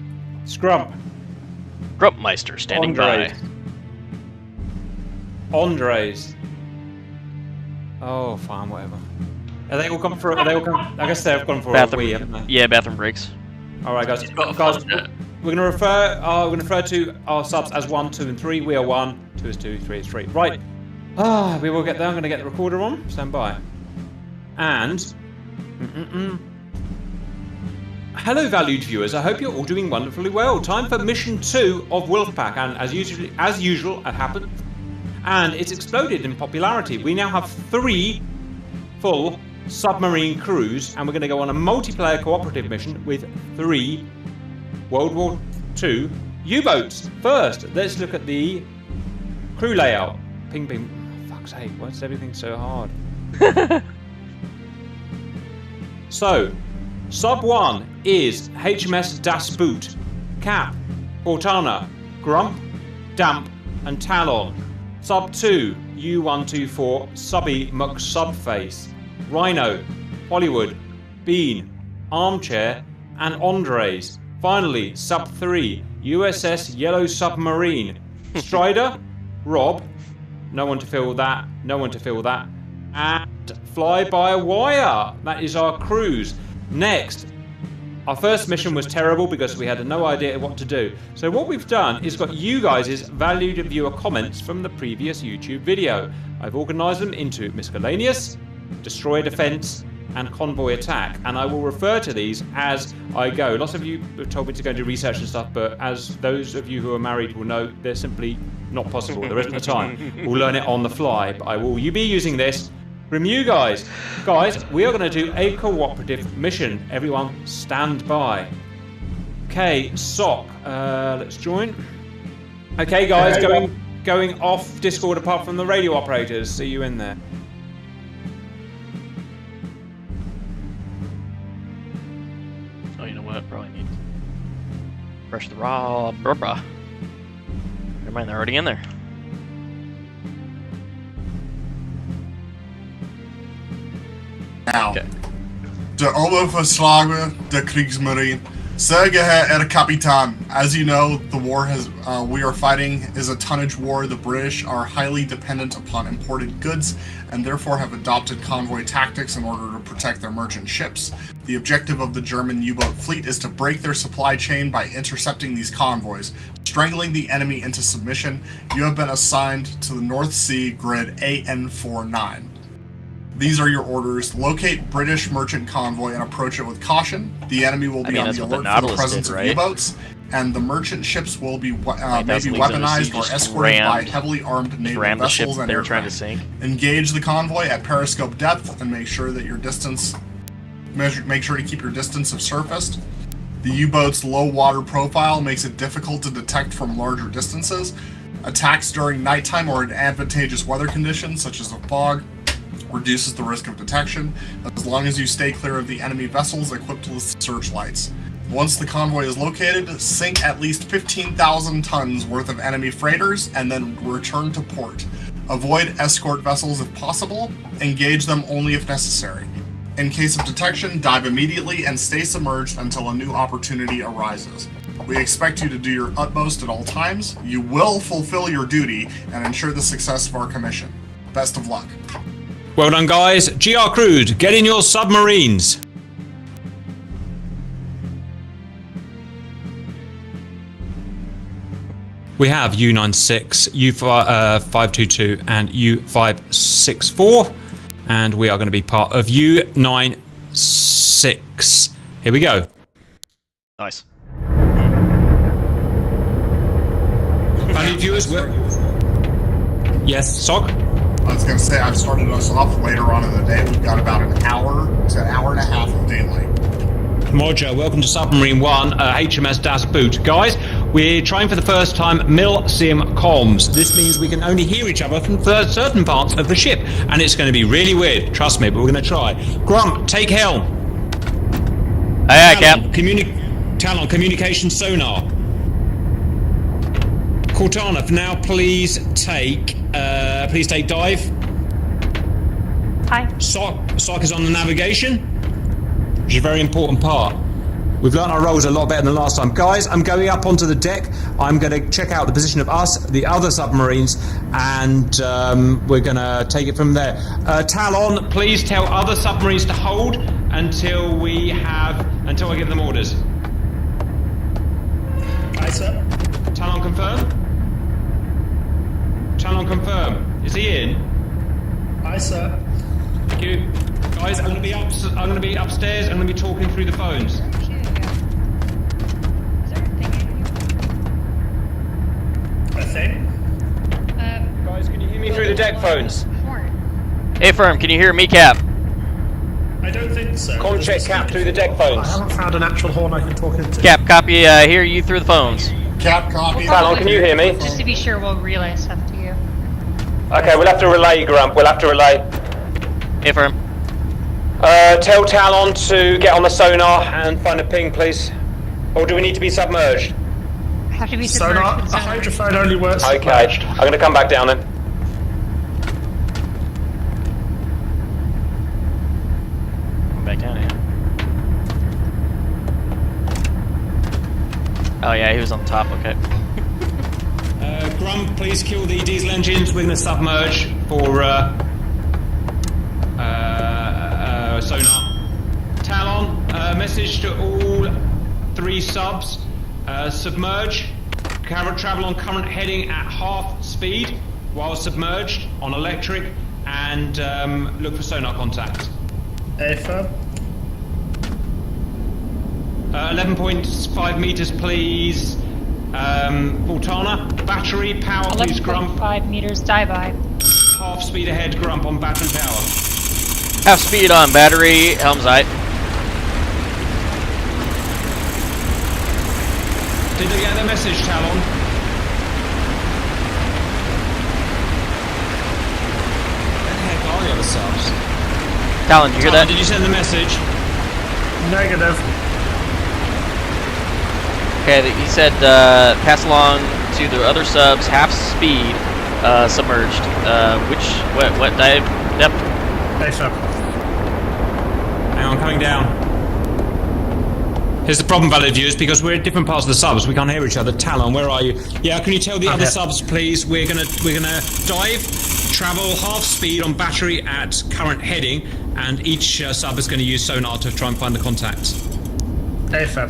Scrump. Grumpmeister, standing by. Andres. Oh, fine, whatever. Are they all come for? I guess they've gone for bathroom, a wee, haven't they? Yeah, bathroom breaks. All right, guys. We're going to refer to our subs as 1, 2, and 3. We are 1, 2 is 2, 3 is 3. Right. We will get there. I'm going to get the recorder on. Stand by. And... Hello, valued viewers. I hope you're all doing wonderfully well. Time for mission 2 of Wolfpack, and as usual, it happened. And it's exploded in popularity. We now have 3 full submarine crews, and we're going to go on a multiplayer cooperative mission with 3 World War II U-boats. First, let's look at the crew layout. Ping, ping. Fuck's sake, why is everything so hard? So, Sub 1 is HMS Das Boot, Cap, Portana, Grump, Damp, and Talon. Sub 2, U124, Subby McSubface, Rhino, Hollywood, Bean, Armchair, and Andres. Finally, Sub 3, USS Yellow Submarine, Strider, Rob, no one to fill that, and Fly-by-Wire. That is our cruise. Next, our first mission was terrible because we had no idea what to do. So what we've done is got you guys' valued viewer comments from the previous YouTube video. I've organised them into Miscellaneous, Destroyer Defence, and Convoy Attack, and I will refer to these as I go. Lots of you have told me to go and do research and stuff, but as those of you who are married will know, they're simply not possible. There isn't the time. We'll learn it on the fly, but I will be using this from you guys. Guys, we are going to do a cooperative mission. Everyone, stand by. Okay, Sock, let's join. Okay, guys, going off Discord apart from the radio operators. See you in there. Oh, you know what? Probably need to brush the raw. Never mind, they're already in there. Now, de Oberverslager der Kriegsmarine. Sehr geehrter Kapitän, as you know, the war we are fighting is a tonnage war. The British are highly dependent upon imported goods and therefore have adopted convoy tactics in order to protect their merchant ships. The objective of the German U-boat fleet is to break their supply chain by intercepting these convoys, strangling the enemy into submission. You have been assigned to the North Sea grid AN49. These are your orders. Locate British merchant convoy and approach it with caution. The enemy will be on the alert for the presence of U-boats, and the merchant ships will be maybe weaponized or escorted by heavily armed naval vessels and aircraft. Engage the convoy at periscope depth and make sure that your distance. Make sure to keep your distance of surface. The U-boat's low water profile makes it difficult to detect from larger distances. Attacks during nighttime or in advantageous weather conditions, such as a fog, reduces the risk of detection, as long as you stay clear of the enemy vessels equipped with searchlights. Once the convoy is located, sink at least 15,000 tons worth of enemy freighters and then return to port. Avoid escort vessels if possible, engage them only if necessary. In case of detection, dive immediately and stay submerged until a new opportunity arises. We expect you to do your utmost at all times. You will fulfill your duty and ensure the success of our commission. Best of luck. Well done, guys. GR Crude, get in your submarines. We have U96, U522, and U564, and we are going to be part of U96. Here we go. Nice. Any viewers? Yes, Sock? I was going to say, I've started us off later on in the day. We've got about an hour to an hour and a half of daylight. Mojo, welcome to Submarine 1, HMS Das Boot. Guys, we're trying for the first time Mil-Sim comms. This means we can only hear each other from certain parts of the ship, and it's going to be really weird. Trust me, but we're going to try. Grump, take helm. Aye, Cap. Talon, communication sonar. Cortana, for now, please take dive. Hi. Sock is on the navigation, which is a very important part. We've learned our roles a lot better than last time. Guys, I'm going up onto the deck. I'm going to check out the position of us, the other submarines, and we're going to take it from there. Talon, please tell other submarines to hold until I give them orders. Aye, sir. Talon, confirm. Talon, confirm. Is he in? Aye, sir. Thank you. Guys, I'm going to be upstairs. I'm going to be talking through the phones. A thing? Guys, can you hear me through the deck phones? Hey, Firm, can you hear me, Cap? I don't think so. Con check Cap through the deck phones. I haven't found an actual horn I can talk into. Cap, copy, hear you through the phones. Cap, copy. Talon, can you hear me? Just to be sure, we'll relay stuff to you. Okay, we'll have to relay, Grump. We'll have to relay. Hey, Firm. Tell Talon to get on the sonar and find a ping, please. Or do we need to be submerged? Have to be sonar. submerged. A hydrophone only works. Okay, I'm going to come back down then. Come back down here. Oh yeah, he was on top. Okay. Grump, please kill the diesel engines. We're going to submerge for sonar. Talon, message to all 3 subs. Submerge. Travel on current heading at half speed while submerged on electric, and look for sonar contact. Affirm. 11.5 meters, please. Cortana, battery, power, please, Grump. 11.5 meters, die by. Half speed ahead, Grump, on battery power. Half speed on battery, helm's eye. Did they get the message, Talon? Where the heck are the other subs? Talon, did you hear that? Did you send the message? Negative. Okay, he said pass along to the other subs, half speed, submerged. What dive depth? Hey, sub. Hang on, coming down. Here's the problem, valid viewers, because we're at different parts of the subs. We can't hear each other. Talon, where are you? Yeah, can you tell the other subs, please? We're gonna dive, travel half speed on battery at current heading, and each sub is going to use sonar to try and find the contacts. Hey, sub.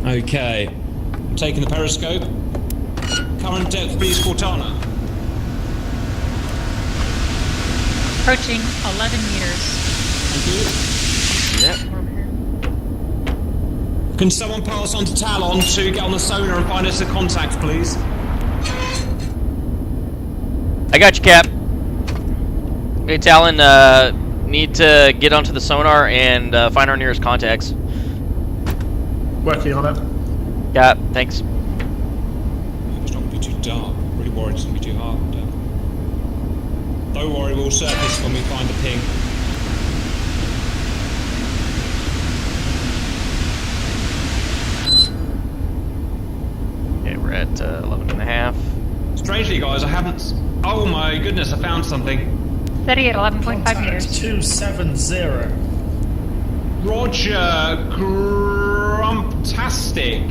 Okay, I'm taking the periscope. Current depth, please, Cortana. Approaching 11 meters. Thank you. Yep. Can someone pass on to Talon to get on the sonar and find us a contact, please? I got you, Cap. Okay, Talon, need to get onto the sonar and find our nearest contacts. Working on it. Yeah, thanks. It's not going to be too dark. I'm really worried it's going to be too hard. Don't worry, we'll surface when we find the ping. Okay, we're at 11.5. Strangely, guys, I haven't... Oh my goodness, I found something. Steady at 11.5 meters. 270. Roger, Grumptastic.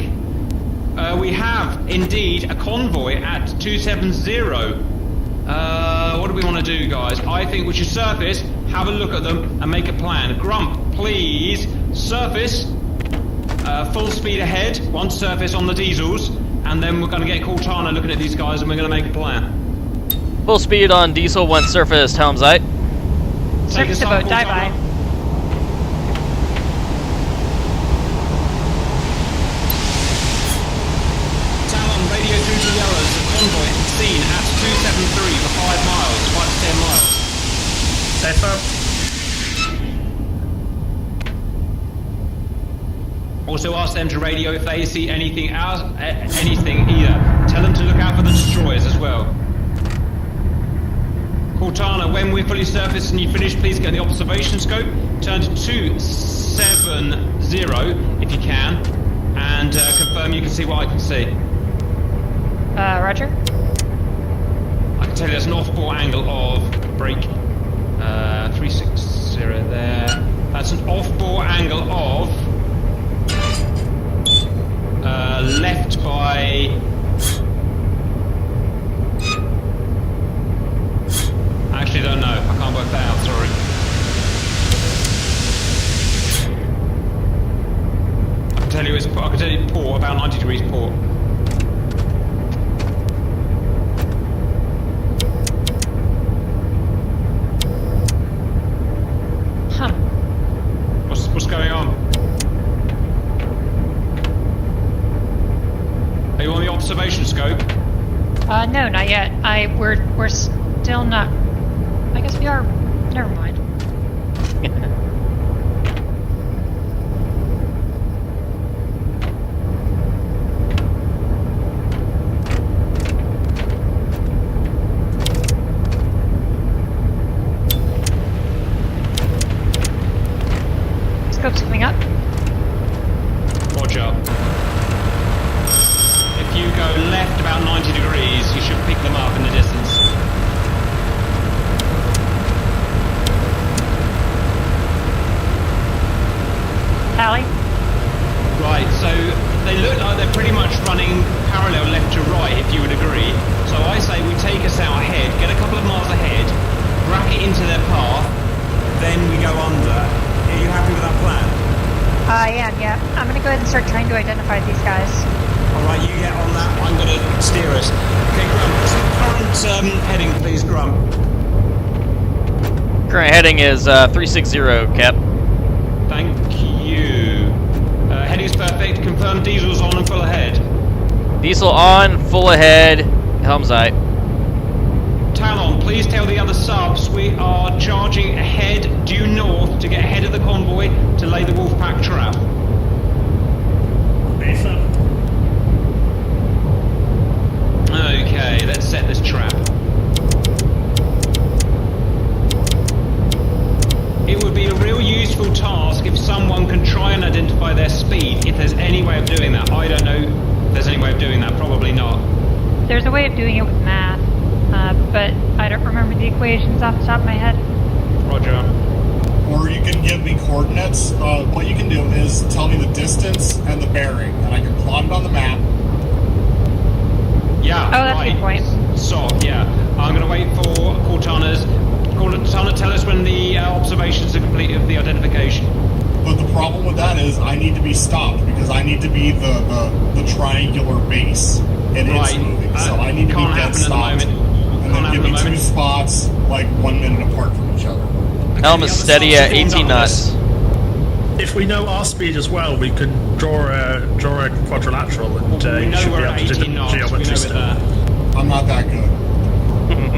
We have, indeed, a convoy at 270. What do we want to do, guys? I think we should surface, have a look at them, and make a plan. Grump, please, surface. Full speed ahead, one surface on the diesels, and then we're going to get Cortana looking at these guys, and we're going to make a plan. Full speed on diesel, one surface, helm's eye. Surface the boat, dive by. Talon, radio through to Yellows, the convoy seen at 273 for 5 miles, 5 to 10 miles. Safe up. Also ask them to radio if they see anything else, anything either. Tell them to look out for the destroyers as well. Cortana, when we're fully surfaced and you finish, please get the observation scope. Turn to 270 if you can, and confirm you can see what I can see. Roger. I can tell you there's an off-board angle of brake 360 there. That's an off-board angle of left by. I actually don't know. I can't work that out. Sorry. I can tell you it's port, about 90 degrees port. Huh. What's going on? Are you on the observation scope? No, not yet. We're still not. I guess we are. Never mind. Scope's coming up. Roger. If you go left about 90 degrees, you should pick them up in the distance. Tally? Right, so they look like they're pretty much running parallel left to right, if you would agree. So I say we take us out ahead, get a couple of miles ahead, bracket into their path, then we go under. Are you happy with that plan? Yeah. I'm gonna go ahead and start trying to identify these guys. Alright, you get on that. I'm gonna steer us. Okay, Grump, current heading, please, Grump. Current heading is 360, Cap. Thank you. Heading is perfect. Confirm diesel's on and full ahead. Diesel on, full ahead, helm's eye. Talon, please tell the other subs we are charging ahead, due north, to get ahead of the convoy to lay the Wolfpack trap. Okay, let's set this trap. It would be a real useful task if someone can try and identify their speed, if there's any way of doing that. I don't know if there's any way of doing that, probably not. There's a way of doing it with math, but I don't remember the equations off the top of my head. Roger. Or you can give me coordinates. What you can do is tell me the distance and the bearing, and I can plot it on the map. Yeah, oh, that's right. a good point. So, yeah, I'm going to wait for Cortana's. Cortana, tell us when the observations are complete of the identification. But the problem with that is I need to be stopped because I need to be the triangular base. And it's moving, so I need to be dead stopped. And then give me 2 spots, like 1 minute apart from each other. Helm is steady at 18 knots. If we know our speed as well, we could draw a quadrilateral and you should be able to do the geometry stuff. I'm not that good.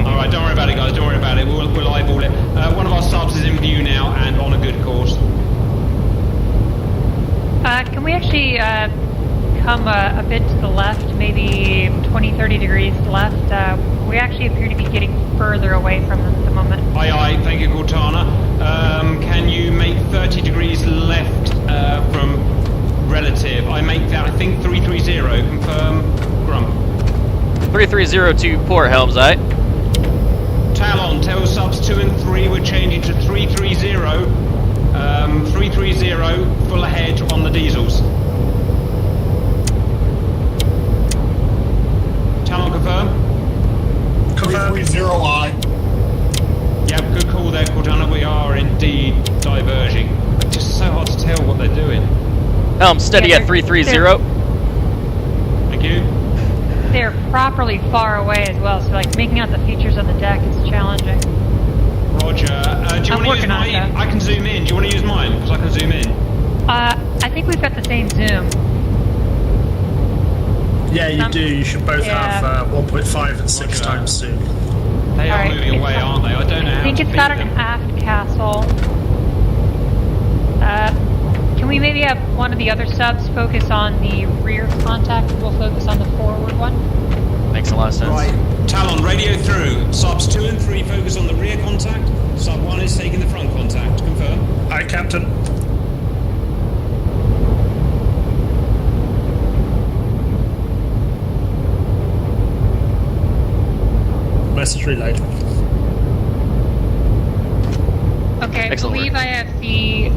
Alright, don't worry about it, guys. Don't worry about it. We'll eyeball it. One of our subs is in view now and on a good course. Can we actually come a bit to the left, maybe 20-30 degrees left? We actually appear to be getting further away from them at the moment. Aye, thank you, Cortana. Can you make 30 degrees left from relative? I make that, I think, 330. Confirm, Grump. 330 to port, helm's eye. Talon, tell subs 2 and 3 we're changing to 330. 330, full ahead on the diesels. Talon, confirm? 330I. Yeah, good call there, Cortana. We are indeed diverging. It's just so hard to tell what they're doing. Helm steady at 330. Thank you. They're properly far away as well, so like making out the features on the deck is challenging. Roger. Do you want to use mine? I can zoom in. Do you want to use mine? Because I can zoom in. I think we've got the same zoom. Yeah, you do. You should both have 1.5 and 6 times zoom. They are moving away, aren't they? I don't know how to I think it's got an aft castle. Can we maybe have one of the other subs focus on the rear contact? We'll focus on the forward one. Makes a lot of sense. Right. Talon, radio through. Subs 2 and 3 focus on the rear contact. Sub 1 is taking the front contact. Confirm. Aye, Captain. Message relayed. Okay, Excellent I believe work. I have the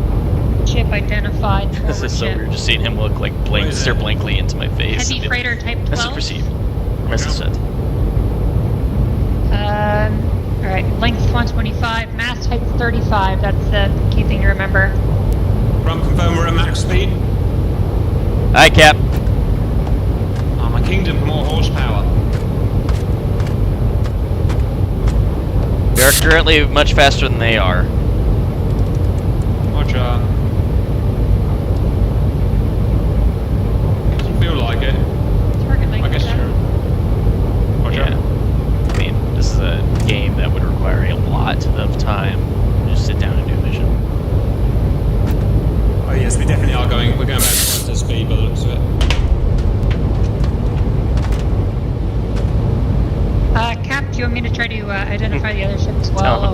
chip identified. This is so weird, just seeing him look like stare blankly into my face. Heavy freighter type 12. Message received. Message sent. Alright, length 125, mass type 35. That's the key thing to remember. Front confirm we're at max speed. Aye, Cap. I'm a kingdom for more horsepower. We are currently much faster than they are. Roger. Doesn't feel like it. I guess you're... Roger. Yeah. I mean, this is a game that would require a lot of time to just sit down and do a mission. Oh yes, we definitely are going. We're going back to speed by the looks of it. Cap, do you want me to try to identify the other ship as well?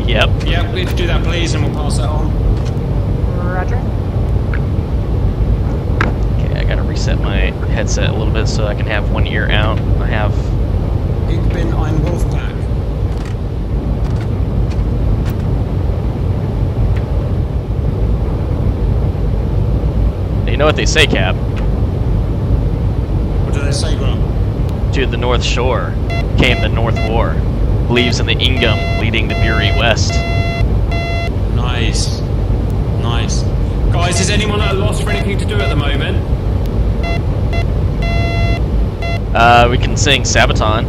Yep. Yeah, please do that, please, and we'll pass that on. Roger. Okay, I gotta reset my headset a little bit so I can have one ear out. I have... Ich bin ein Wolfpack. You know what they say, Cap? What do they say, Grump? To the North Shore came the North War. Believes in the Ingham leading the Bury west. Nice. Nice. Guys, is anyone at a loss for anything to do at the moment? We can sing Sabaton.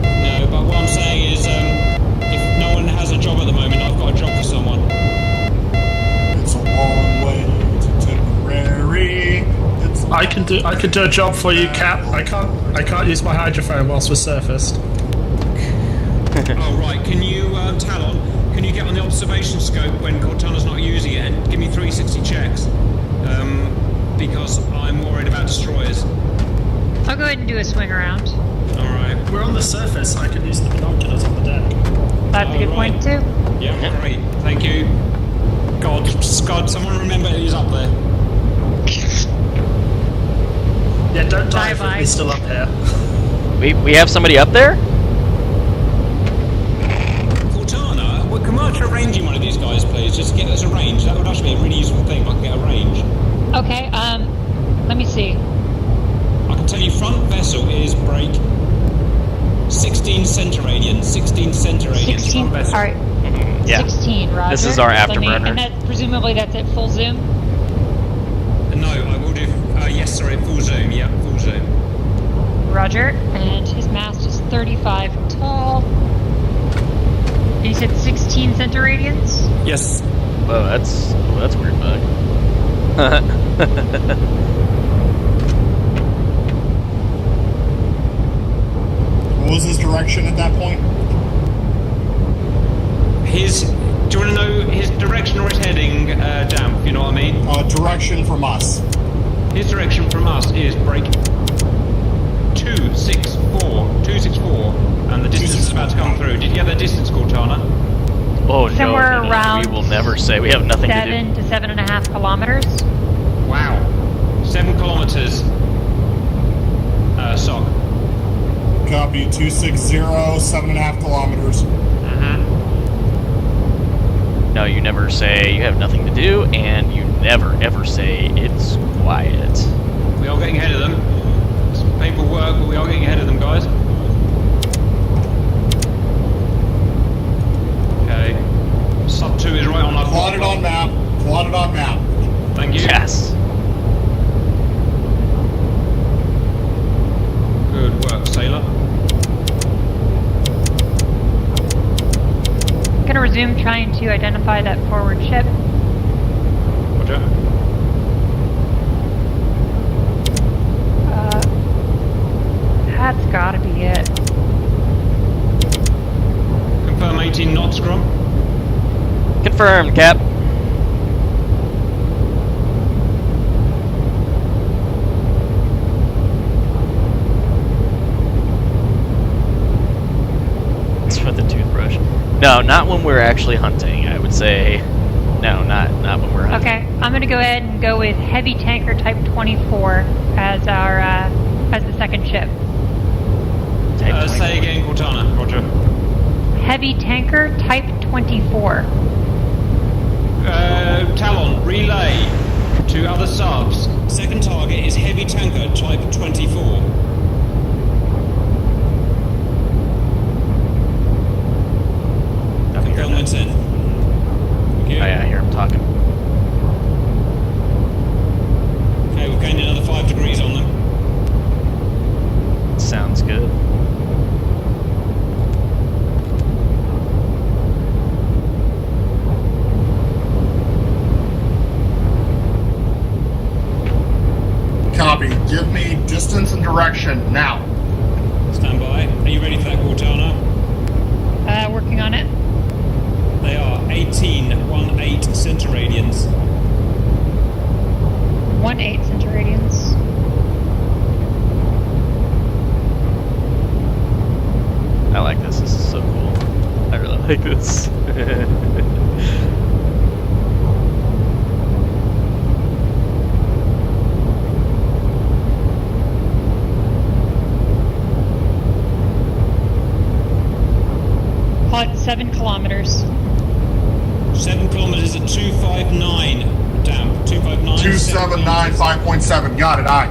No, but what I'm saying is, if no one has a job at the moment, I've got a job for someone. It's a long way to Tipperary. I can could do a job for you, Cap. I can't use my hydrophone whilst we're surfaced. Oh right, can you, Talon, can you get on the observation scope when Cortana's not using it and give me 360 checks? Because I'm worried about destroyers. I'll go ahead and do a swing around. Alright. We're on the surface, so I can use the binoculars on the deck. That's a good point too. Yeah, great. Thank you. God, someone remember he's up there. Yeah, don't die if he's still up here. We have somebody up there? Cortana, well, can we actually arranging one of these guys, please? Just to get us a range. That would actually be a really useful thing if I can get a range. Okay, let me see. I can tell you front vessel is break 16 centiradians. 16 centiradians. 16, front vessel. alright. Yeah. 16, Roger. This is our afterburner. And that, presumably that's at full zoom? No, I will do... yes, sorry, full zoom. Yeah, full zoom. Roger. And his mast is 35 tall. And you said 16 centiradians? Yes. Whoa, that's weird, bug. What was his direction at that point? Do you want to know his direction or his heading, Damp, you know what I mean? Direction from us. His direction from us is break 264, and the distance is about to come through. Did you get that distance, Cortana? Oh, Somewhere around we will never say. We have nothing to do. 7 to 7.5 kilometers. Wow. 7 kilometers. Sock. Copy, 260, 7.5 kilometers. No, you never say you have nothing to do, and you never, ever say it's quiet. We are getting ahead of them. It's painful work, but we are getting ahead of them, guys. Okay. Sub 2 is right on our... Plotted on map. Plotted on map. Thank you. Yes. Good work, sailor. I'm gonna resume trying to identify that forward ship. Roger. That's gotta be it. Confirm 18 knots, Scrum. Confirmed, Cap. It's for the toothbrush. No, not when we're actually hunting. I would say, no, not when we're hunting. Okay, I'm gonna go ahead and go with heavy tanker type 24 as our as the second ship. Say again, Cortana. Roger. Heavy tanker type 24. Talon, relay to other subs. Second target is heavy tanker type 24. Confirmment's in. Okay. Oh yeah, I hear him talking. Okay, we've gained another 5 degrees on them. Sounds good. Copy. Give me distance and direction now. Stand by. Are you ready for that, Cortana? Working on it. They are 18 centiradians. 18 centiradians. I like this. This is so cool. I really like this. Call it 7 kilometers. 7 kilometers at 259. Damn. 259. 279, 5.7. Got it. Aye.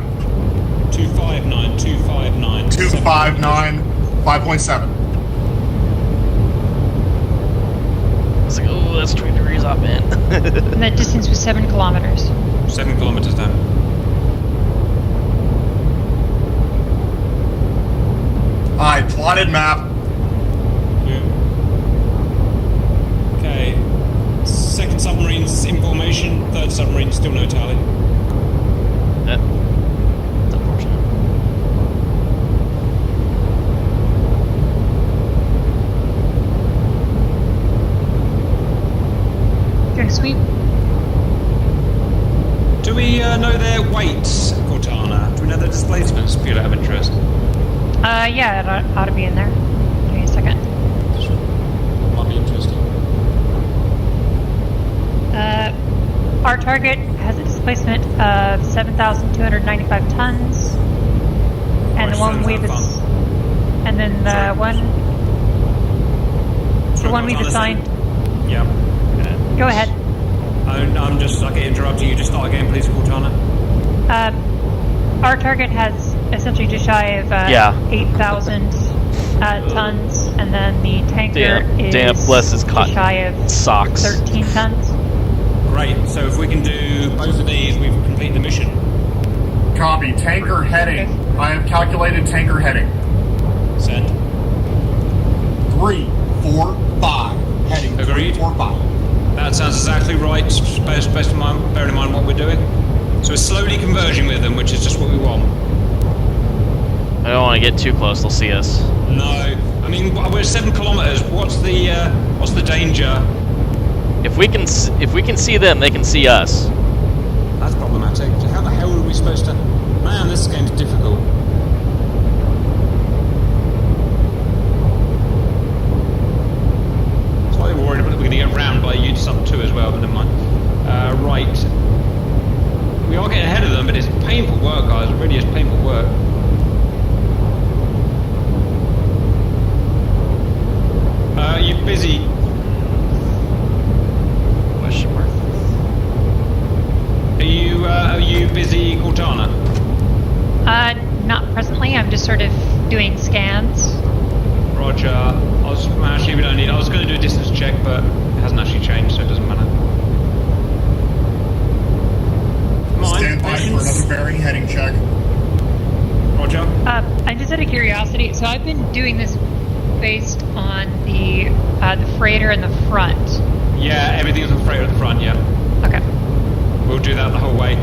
259. 259. 259, 5.7. It's like, oh, that's 20 degrees off, man. And that distance was 7 kilometers. 7 kilometers down. Aye, plotted map. Okay. Second submarine's in formation. Third submarine, still no tally. ought to be in there. Give me a second. Might be interesting. Our target has a displacement of 7,295 tons, and the one we've and then the one we've assigned. Yeah. Go ahead. I'm just like interrupting you. Just start again, please, Cortana. Our target has essentially just shy of 8,000 tons, and then the tanker is bless his just shy of socks. 13 tons. Great. So if we can do both of these, we've completed the mission. Copy. Tanker heading. I have calculated tanker heading. Send. 3, 4, 5. Heading. Agreed. 3, 4, 5. That sounds exactly right. Based on bearing in mind what we're doing. So we're slowly converging with them, which is just what we want. I don't want to get too close; they'll see us. No, I mean we're 7 kilometers. What's the danger? If we can see them, they can see us. That's problematic. How the hell are we supposed to? Man, this game's difficult. Slightly worried about we're going to get rammed by a sub 2 as well, but never mind. Right. We are getting ahead of them, but it's painful work, guys. It really is painful work. You busy? Question mark. Are you busy, Cortana? Not presently. I'm just sort of doing scans. Roger. Actually, we don't need. I was going to do a distance check, but it hasn't actually changed, so it doesn't matter. Stand by for another bearing heading check. Roger. I'm just out of curiosity. So I've been doing this based on the freighter in the front. Yeah, everything's on freighter at the front. Yeah. Okay. We'll do that the whole way.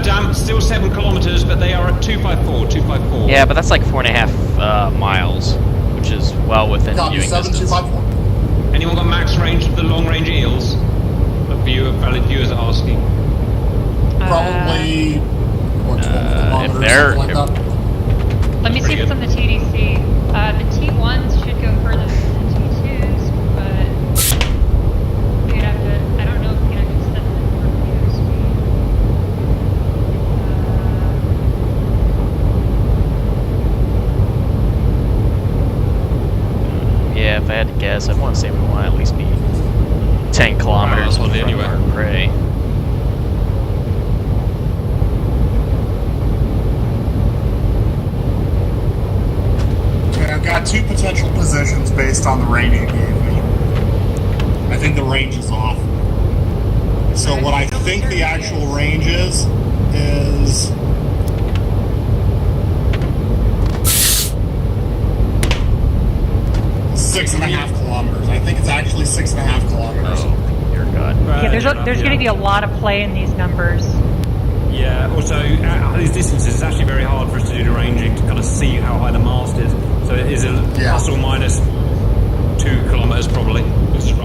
Damn, still 7 kilometers, but they are at 254. Yeah, but that's like 4.5 miles, which is well within viewing distance. 254. Anyone got max range of the long-range eels? Valid viewers are asking. Probably. If they're. Like that. Let me see what's on the TDC. The T1s should go further than the T2s, but you'd have to. I don't know if you can actually set the torpedo speed. Yeah, if I had to guess, I'd want to say we want to at least be 10 kilometers from our prey. I've got 2 potential positions based on the rating it gave me. I think the range is off. So what I think the actual range is 6.5 kilometers. I think it's actually 6.5 kilometers. Oh, dear God. Yeah, there's going to be a lot of play in these numbers. Yeah, also, at these distances, it's actually very hard for us to do the ranging to kind of see how high the mast is. So it is a plus or minus 2 kilometers, probably.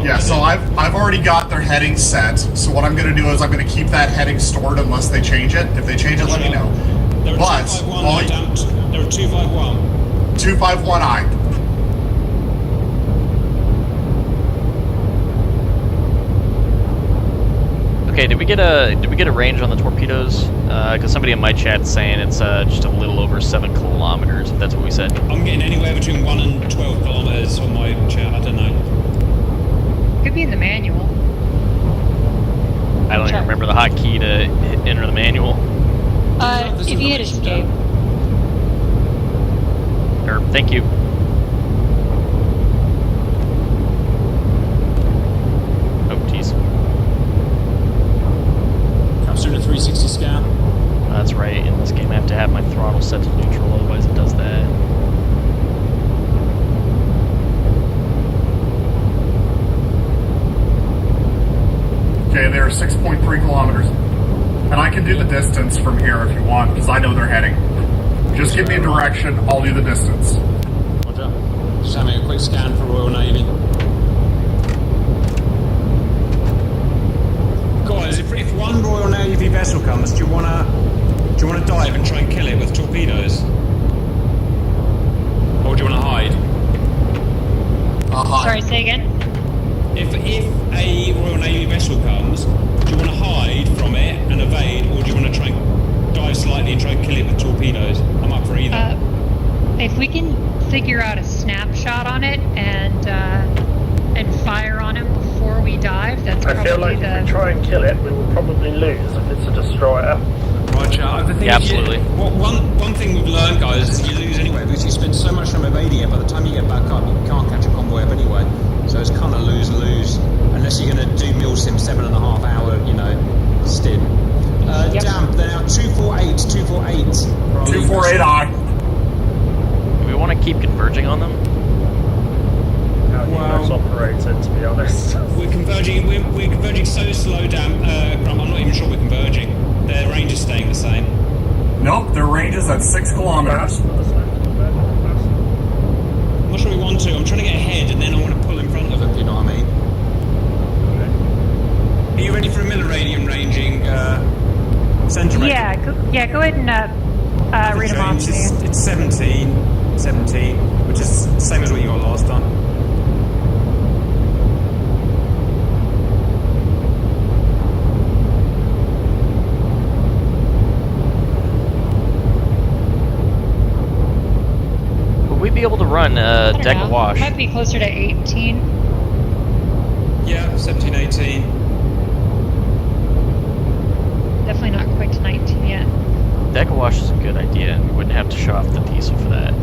Yeah, so I've already got their heading set. So what I'm going to do is I'm going to keep that heading stored unless they change it. If they change it, let me know. They're but 251. They're 251. 251I. Okay, did we get a range on the torpedoes? Because somebody in my chat's saying it's just a little over 7 kilometers. If that's what we said. I'm getting anywhere between 1 and 12 kilometers on my chat. I don't know. Could be in the manual. I don't even remember the hotkey to enter the manual. If you hit escape. Thank you. Oh, jeez. Capturing a 360 scan. That's right. In this game, I have to have my throttle set to neutral, otherwise it does that. Okay, they're 6.3 kilometers. And I can do the distance from here if you want, because I know they're heading. Just give me a direction, I'll do the distance. Roger. Just having a quick scan for Royal Navy. Guys, if one Royal Navy vessel comes, do you wanna dive and try and kill it with torpedoes? Or do you wanna hide? Sorry, say again? If a Royal Navy vessel comes, do you want to hide from it and evade, or do you want to try and dive slightly and try and kill it with torpedoes? I'm up for either. If we can figure out a snapshot on it and fire on him before we dive, that's probably I feel like if we try and kill it, we will probably lose if it's a destroyer. Roger. The thing absolutely. One thing we've learned, guys, is you lose anyway because you spend so much time evading it. By the time you get back up, you can't catch a convoy up anyway. So it's kind of lose-lose, unless you're going to do Milsim 7.5 hour, stint. Damn, they're now 248. 248 I. Do we want to keep converging on them? How you guys operated, to be honest. We're converging so slow, Grump, I'm not even sure we're converging. Their range is staying the same. Nope, their range is at 6 kilometers. I'm not sure we want to. I'm trying to get ahead and then I want to pull in front of them, you know what I mean? Okay. Are you ready for a milliradium ranging centimeter? Yeah, go ahead and read them off to me. It's 17, which is the same as what you got last time. Would we be able to run deck awash? Might be closer to 18. Yeah, 17, 18. Definitely not quite to 19 yet. Deck awash is a good idea. We wouldn't have to show off the diesel for that.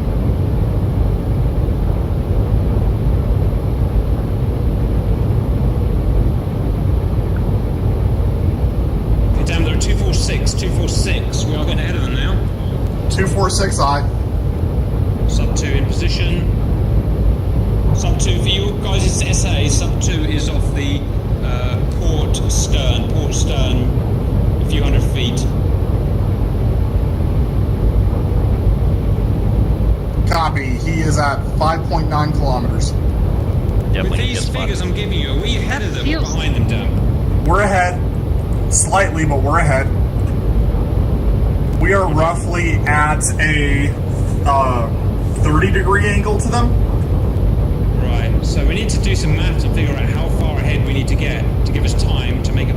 Okay, damn, there are 246. We are getting ahead of them now. 246 I. Sub 2 in position. Sub 2 for you guys is SA. Sub 2 is off the port stern, a few hundred feet. Copy. He is at 5.9 kilometers. Yep, with these figures I'm giving you, are we ahead of them or behind them, Dan? We're ahead. Slightly, but we're ahead. We are roughly at a 30-degree angle to them. Right, so we need to do some math to figure out how far ahead we need to get to give us time to make a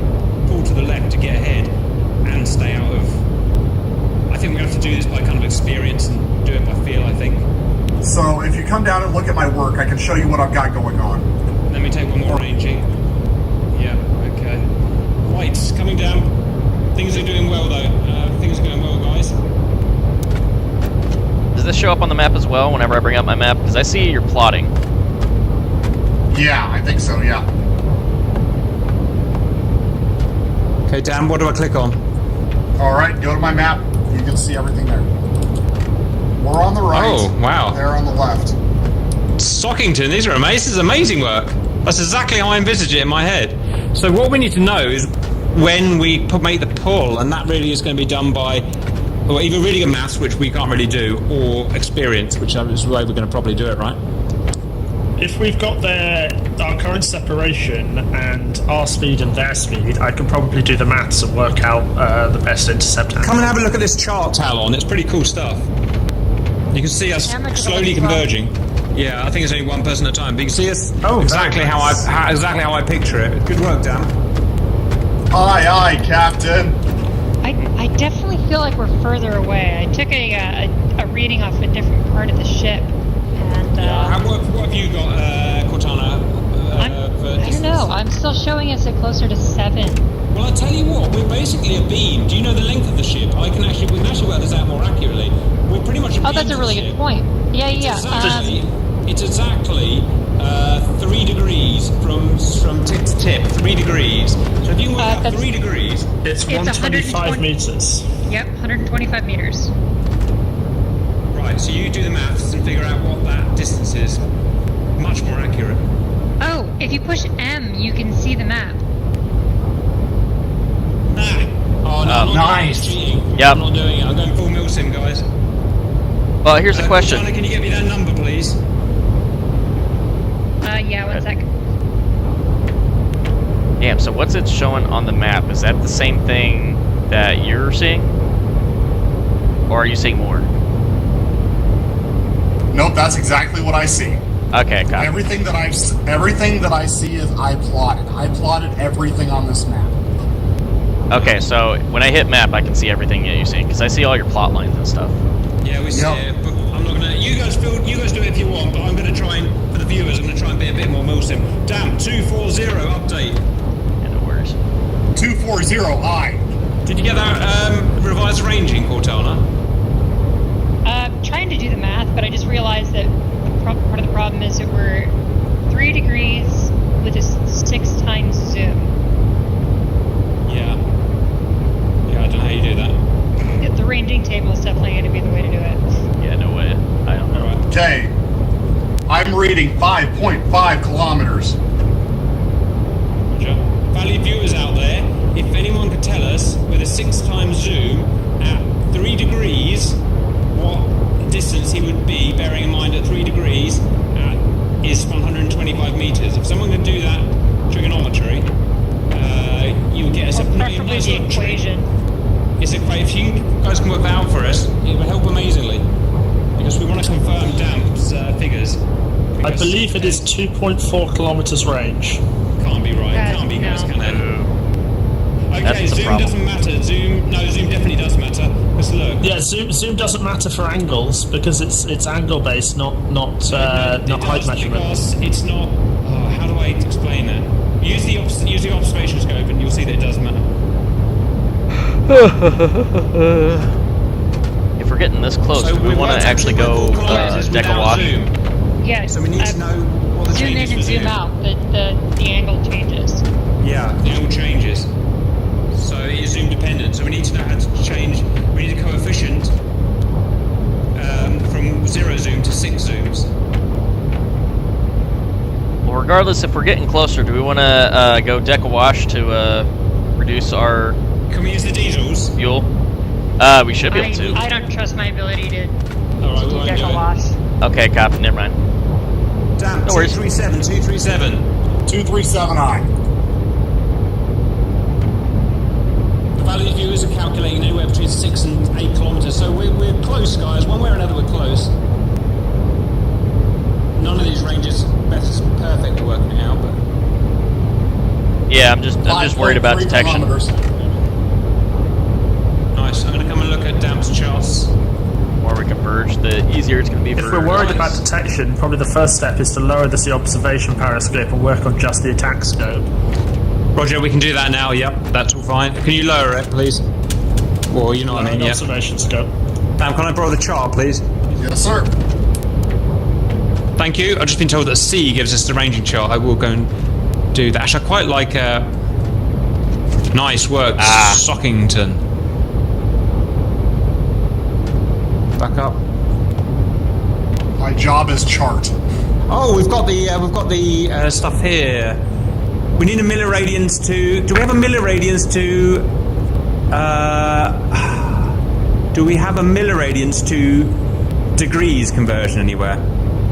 pull to the left to get ahead and stay out of... I think we have to do this by kind of experience and do it by feel, I think. So if you come down and look at my work, I can show you what I've got going on. Let me take one more ranging. Yeah, okay. Right, coming down. Things are doing well, though. Things are going well, guys. Does this show up on the map as well whenever I bring up my map? Because I see you're plotting. Yeah, I think so, yeah. Okay, Dan, what do I click on? Alright, go to my map. You can see everything there. We're on the right. Oh, wow. They're on the left. Stockington, these are amazing. This is amazing work. That's exactly how I envisage it in my head. So what we need to know is when we make the pull, and that really is going to be done by or either really good maths, which we can't really do, or experience, which is the way we're going to probably do it, right? If we've got our current separation and our speed and their speed, I can probably do the maths and work out the best intercept. Come and have a look at this chart, Talon. It's pretty cool stuff. You can see us slowly converging. Yeah, I think it's only one person at a time, but you can see us exactly how I picture it. Good work, Dan. Aye, Captain. I definitely feel like we're further away. I took a reading off a different part of the ship, and what have you got, Cortana? I don't know. I'm still showing us at closer to 7. Well, I tell you what, we're basically a beam. Do you know the length of the ship? We can actually work this out more accurately. We're pretty much a beam. Oh, that's a really good point. Yeah. It's exactly 3 degrees from tip to tip. 3 degrees. So if you work out 3 degrees, it's 125 meters. Yep, 125 meters. Right. So you do the maths and figure out what that distance is. Much more accurate. Oh, if you push M, you can see the map. Oh, no, nice. Yep. I'm not doing it. I'm going full milsim, guys. Well, here's the question. Cortana, can you get me that number, please? Yeah, one sec. Damn, so what's it showing on the map? Is that the same thing that you're seeing? Or are you seeing more? Nope, that's exactly what I see. Okay, copy. Everything that I see is I plotted. I plotted everything on this map. Okay, so when I hit map, I can see everything that you're seeing because I see all your plot lines and stuff. Yeah, we see it, but I'm not gonna. You guys do it if you want, but I'm gonna try and for the viewers, I'm gonna try and be a bit more Milsim. Damn, 240 update. Yeah, no worries. 240 I. Did you get that revised ranging, Cortana? Trying to do the math, but I just realized that part of the problem is that we're 3 degrees with a 6 times zoom. Yeah. Yeah, I don't know how you do that. The ranging table is definitely going to be the way to do it. Yeah, no way. I don't know. Okay. I'm reading 5.5 kilometers. Valued viewers out there, if anyone could tell us with a 6 times zoom at 3 degrees what distance he would be, bearing in mind at 3 degrees is 125 meters. If someone could do that trigonometry, you would get us a preferably the equation. If you guys can work that out for us, it would help amazingly. Because we want to confirm Damp's figures. I believe it is 2.4 kilometers range. Can't be right. Can't be, guys, can it? Okay, That's zoom doesn't matter. Zoom definitely does matter. Let's look. Yeah, zoom doesn't matter for angles because it's angle based, not height measurement. Because it's not. Oh, how do I explain that? Use the observation scope, and you'll see that it does matter. If we're getting this close, do we want to actually go deck a wash? Yeah, so we need to know what the zoom in and zoom out. The angle changes. Yeah, the angle changes. So it is zoom dependent. So we need to know how to change. We need a coefficient from 0 zoom to 6 zooms. Well, regardless, if we're getting closer, do we want to go deck a wash to reduce our? Can we use the diesels? Fuel? We should be able to. I don't trust my ability to do deck a wash. Okay, copy. Never mind. Damn, no worries. 237. 237 I. The value viewers are calculating anywhere between 6 and 8 kilometers, so we're close, guys. One way or another, we're close. None of these ranges perfect for working it out, but yeah, I'm just worried about detection. Nice. I'm going to come and look at Damp's charts. The more we converge, the easier it's going to be for. If we're worried about detection, probably the first step is to lower the observation periscope and work on just the attack scope. Roger, we can do that now. Yep, that's all fine. Can you lower it, please? Well, you know what I mean. Observation scope. Damn, can I borrow the chart, please? Yes, sir. Thank you. I've just been told that C gives us the ranging chart. I will go and do that. Actually, I quite like. Nice work, Sockington. Back up. My job is chart. Oh, we've got the stuff here. We need a milliradians to. Do we have a milliradians to? Do we have a milliradians to degrees conversion anywhere?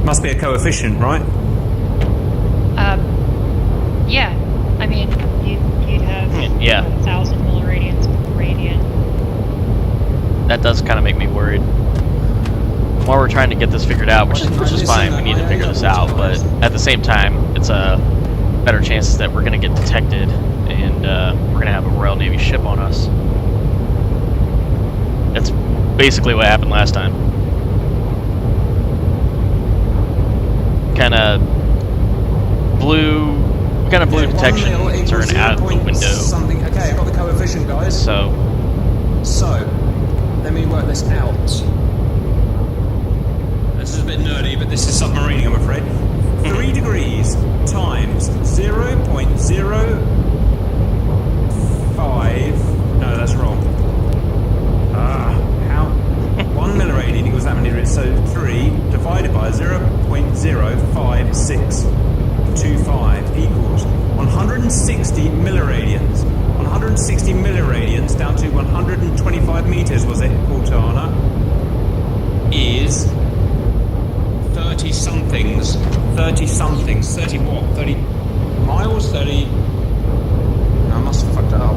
Must be a coefficient, right? Yeah. I mean, you'd have 1,000 milliradians per radian. That does kind of make me worried. While we're trying to get this figured out, which is fine, we need to figure this out, but at the same time, it's a better chances that we're going to get detected and we're going to have a Royal Navy ship on us. That's basically what happened last time. Kind of blew detection turn out of the window. Something. Okay, I've got the coefficient, guys. So, let me work this out. This is a bit nerdy, but this is submarining, I'm afraid. 3 degrees times 0.05. No, that's wrong. How? 1 milliradian equals that many degrees. So 3 divided by 0.05625 equals 160 milliradians. 160 milliradians down to 125 meters, was it, Cortana? Is 30 somethings. 30 somethings. 30 what? 30 miles? 30. No, I must have fucked it up.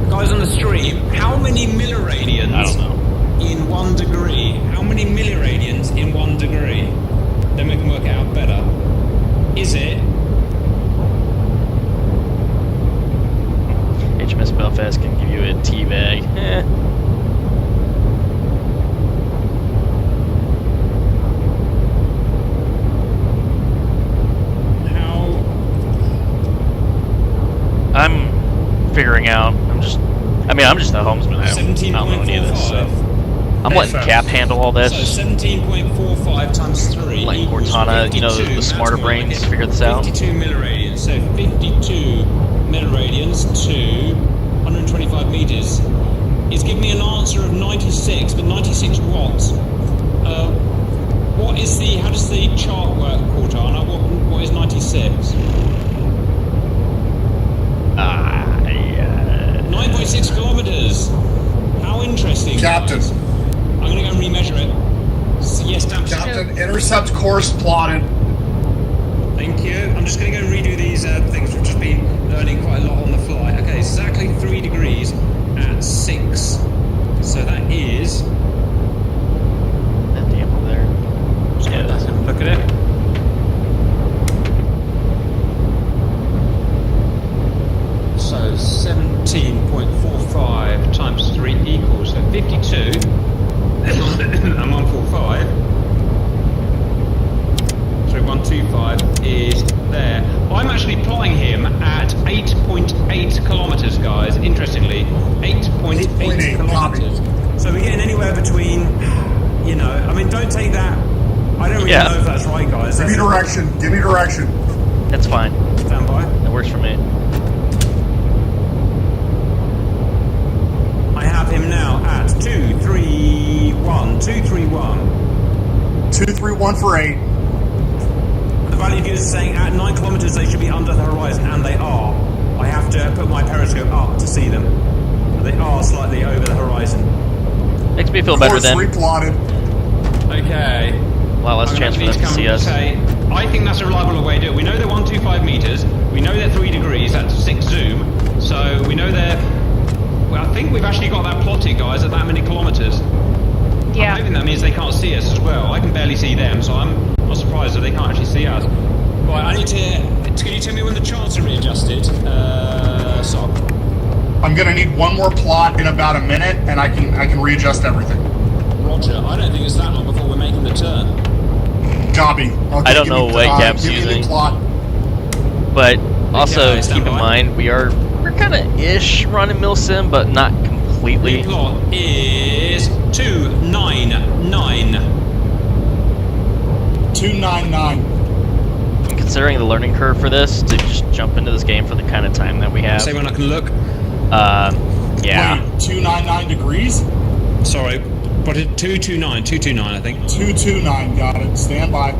Guys on the stream, how many milliradians I don't know. in 1 degree? How many milliradians in 1 degree? figuring out. I'm just the helmsman. I don't know any of this, so I'm letting Cap handle all this. So 17.45 times 3. Letting Cortana, you know, the smarter brains figure this out. 52 milliradians. So 52 milliradians to 125 meters. It's giving me an answer of 96, but 96 watts. How does the chart work, Cortana? What is 96? 9.6 kilometers. How interesting. Captain. I'm going to go and remeasure it. So, yes, Captain, intercept course plotted. Thank you. I'm just going to go and redo these things. We've just been learning quite a lot on the fly. Okay, exactly 3 degrees at 6. So that is... That damn over there. Yeah, let's have a look at it. So 17.45 times 3 equals, so 52 and 145. So 125 is there. I'm actually plotting him at 8.8 kilometers, guys. Interestingly, 8.8 kilometers. So we're getting anywhere between, you know, I mean, don't take that. I don't really know if that's right, guys. Give me direction. Give me direction. That's fine. Stand by. That works for me. I have him now at 231. 231. 231 for 8. The value gives is saying at 9 kilometers they should be under the horizon, and they are. I have to put my periscope up to see them. They are slightly over the horizon. Makes me feel better then. Replotted. Okay. A lot less chance for them to see us. I think that's a reliable way to do it. We know they're 125 meters. We know they're 3 degrees. That's 6 zoom. So we know they're... Well, I think we've actually got that plotted, guys, at that many kilometers. Yeah. I'm hoping that means they can't see us as well. I can barely see them, so I'm not surprised that they can't actually see us. Right, I need to... Can you tell me when the charts are readjusted? Sob. I'm gonna need one more plot in about a minute, and I can readjust everything. Roger. I don't think it's that long before we're making the turn. Copy. Okay, I don't know what Cap's using. But also keep in mind we're kind of ish running milsim, but not completely. The plot is 299. 299. And considering the learning curve for this, to just jump into this game for the kind of time that we have. Say when I can look. Yeah. Wait, 299 degrees? Sorry. But 229, 229, I think. 229, got it. Stand by.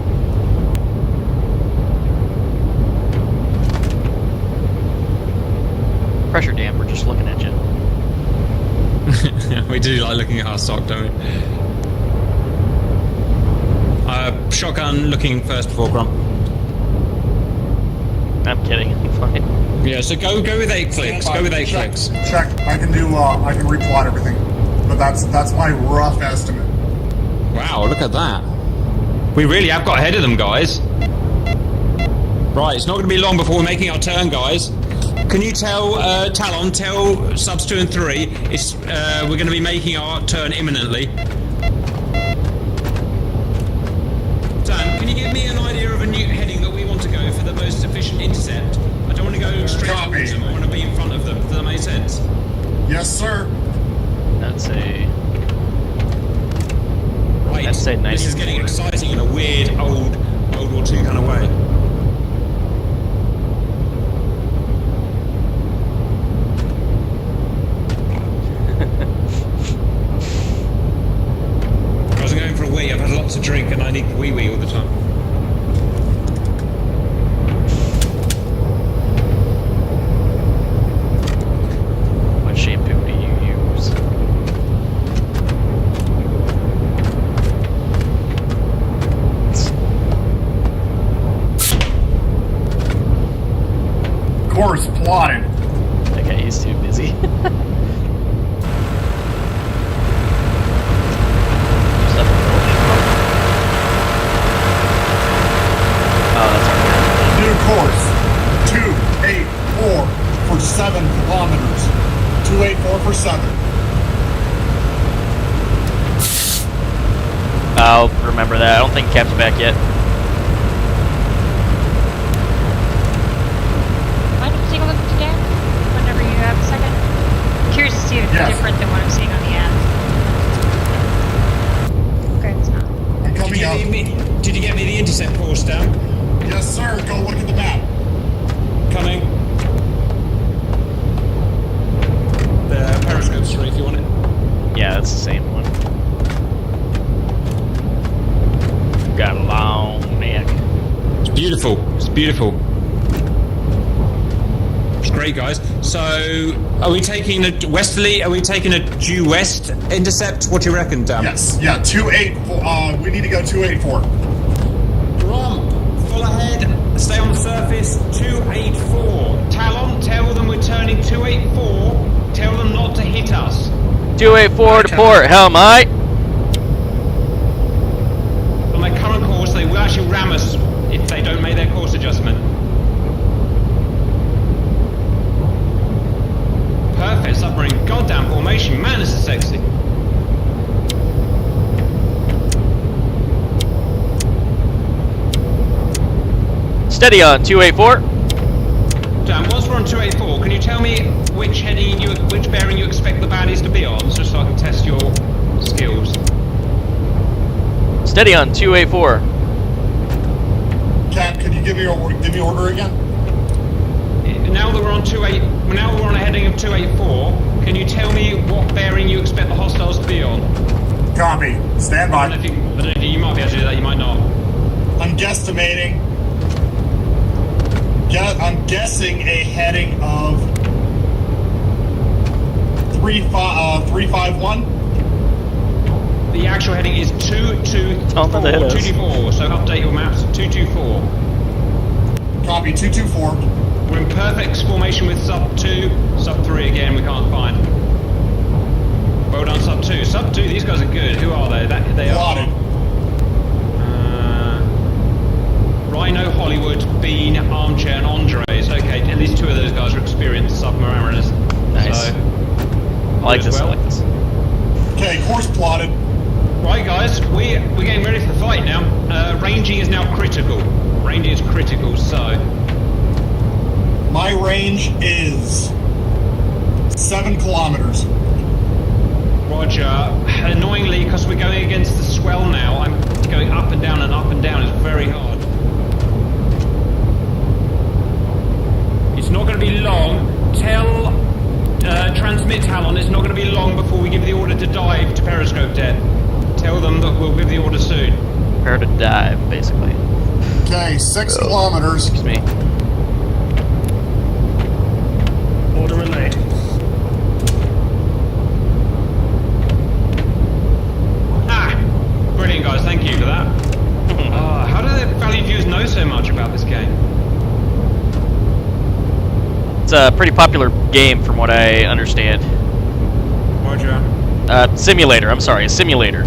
Pressure damper, just looking at you. We do like looking at our sock, don't we? Shotgun looking first before Grump. I'm kidding, I'm fine. Yeah, so go with 8 clicks. Go with 8 clicks. Check. I can replot everything. But that's my rough estimate. Wow, look at that. We really have got ahead of them, guys. Right, it's not going to be long before we're making our turn, guys. Can you tell Talon, tell subs 2 and 3, it's we're going to be making our turn imminently. Dan, can you give me an idea of a new heading that we want to go for the most efficient intercept? I don't want to go straight towards them. I want to be in front of them. Does that make sense? Yes, sir. I'd say... Right. I'd say 90. This is getting exciting in a weird old World War II kind of way. I was going for a wee. I've had lots of drink and I need wee all the time. What shampoo do you use? Course plotted. Okay, he's too busy. New course. 284 for 7 kilometers. 284 for 7. I'll remember that. I don't think Cap's back yet. Why don't you take a look again? Whenever you have a second. different than what I'm seeing on the app. Okay, it's not. I'm coming up. Did you get me the intercept course down? Yes, sir. Go look at the map. Coming. The periscope's free if you want it. Yeah, that's the same one. Got a long neck. It's beautiful. It's beautiful. It's great, guys. So, are we taking a westerly? Are we taking a due west intercept? What do you reckon, Dan? Yes. Yeah. 284. We need to go 284. Grump, full ahead. Stay on the surface. 284. Talon, tell them we're turning 284. Tell them not to hit us. 284 to port. Hell, mate. On their current course, they will actually ram us if they don't make their course adjustment. Perfect submarine. Goddamn formation. Man, this is sexy. Steady on 284. Dan, once we're on 284, can you tell me which bearing you expect the baddies to be on, just so I can test your skills? Steady on 284. Cap, can you give me order again? Now that we're on now we're on a heading of 284. Can you tell me what bearing you expect the hostiles to be on? Copy. Stand by. I don't know if you might be able to do that. You might not. I'm guesstimating. I'm guessing a heading of 351. The actual heading is 224. So update your maps. 224. Copy. 224. We're in perfect formation with sub 2, sub 3 again. We can't find. Well done, sub 2. Sub 2. These guys are good. Who are they? They are. Rhino, Hollywood, Bean, Armchair, and Andres. Okay, at least 2 of those guys are experienced submariners. Nice. So, I like this. I like this. Okay, course plotted. Right, guys, we're getting ready for the fight now. Ranging is now critical. Ranging is critical. So, my range is 7 kilometers. Roger. Annoyingly, because we're going against the swell now, I'm going up and down and up and down. It's very hard. It's not going to be long. Transmit Talon, it's not going to be long before we give the order to dive to periscope deck. Tell them that we'll give the order soon. Prepare to dive, basically. Okay, 6 kilometers. Excuse me. Order relayed. Brilliant, guys. Thank you for that. How do the Valley Viewers know so much about this game? It's a pretty popular game, from what I understand. Roger. Simulator. I'm sorry, a simulator.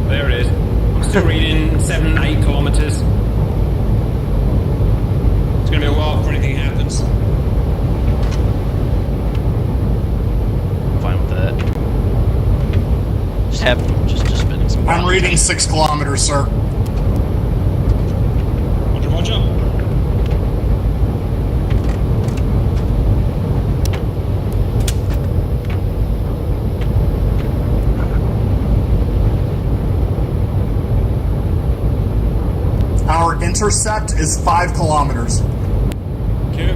There it is. I'm still reading 7-8 kilometers. It's going to be a while before anything happens. I'm fine with that. Just spending some. I'm reading 6 kilometers, sir. Roger, roger. Our intercept is 5 kilometers. Okay.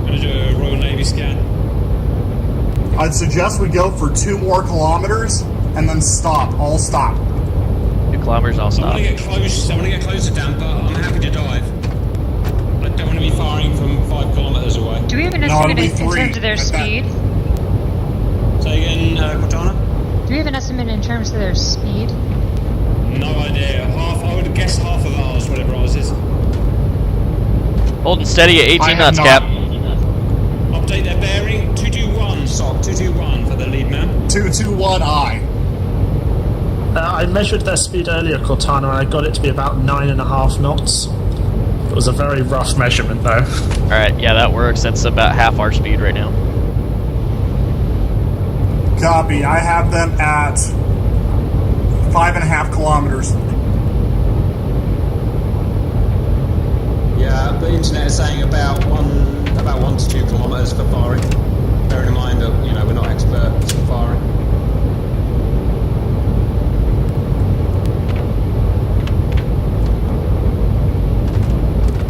Gonna do a Royal Navy scan. I'd suggest we go for 2 more kilometers and then stop. All stop. 2 kilometers, I'll stop. I want to get closer, Dan, but I'm happy to dive. I don't want to be firing from 5 kilometers away. Do we have an estimate in terms of their speed? Say again, Cortana? Do we have an estimate in terms of their speed? No idea. I would guess half of ours, whatever ours is. Holding steady at 18 knots, Cap. Update their bearing. 221, SOC. 221 for the lead man. 221I. I measured their speed earlier, Cortana, and I got it to be about 9.5 knots. It was a very rough measurement, though. Alright, yeah, that works. That's about half our speed right now. Copy. I have them at 5.5 kilometers. Yeah, the internet is saying about 1 to 2 kilometers for firing. bearing in mind that, you know, we're not experts at firing.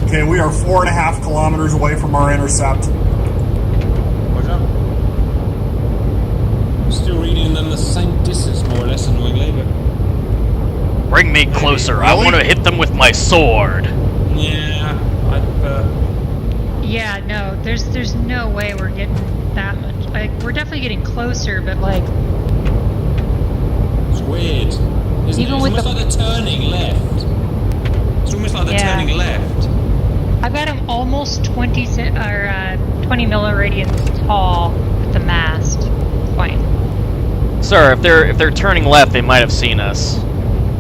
Okay, we are 4.5 kilometers away from our intercept. What's up? I'm still reading them the same distance, more or less, annoyingly, but... Bring me closer. Really? I want to hit them with my sword. Yeah, Yeah, no, there's no way we're getting that much. Like, we're definitely getting closer, but like... It's weird. Isn't even it? With it's almost like they're turning left. It's almost like they're turning left. I've got them almost 20 milliradians tall with the mast. Fine. Sir, if they're turning left, they might have seen us.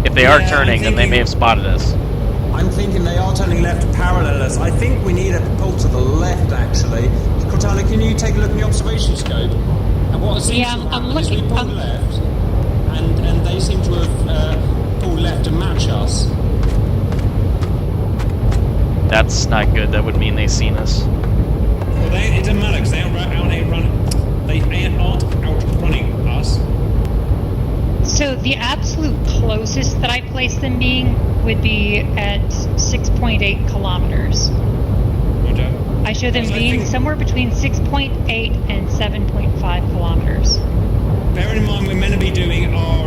If they are turning, then they may have spotted us. I'm thinking they are turning left to parallel us. I think we need a pull to the left, actually. Cortana, can you take a look at the observation scope? And what seems to happen is we pulled left, and they seem to have pulled left to match us. That's not good. That would mean they've seen us. Well, it doesn't matter because they aren't outrunning us. So the absolute closest that I place them being would be at 6.8 kilometers. Okay. I show them being somewhere between 6.8 and 7.5 kilometers. Bearing in mind we're meant to be doing our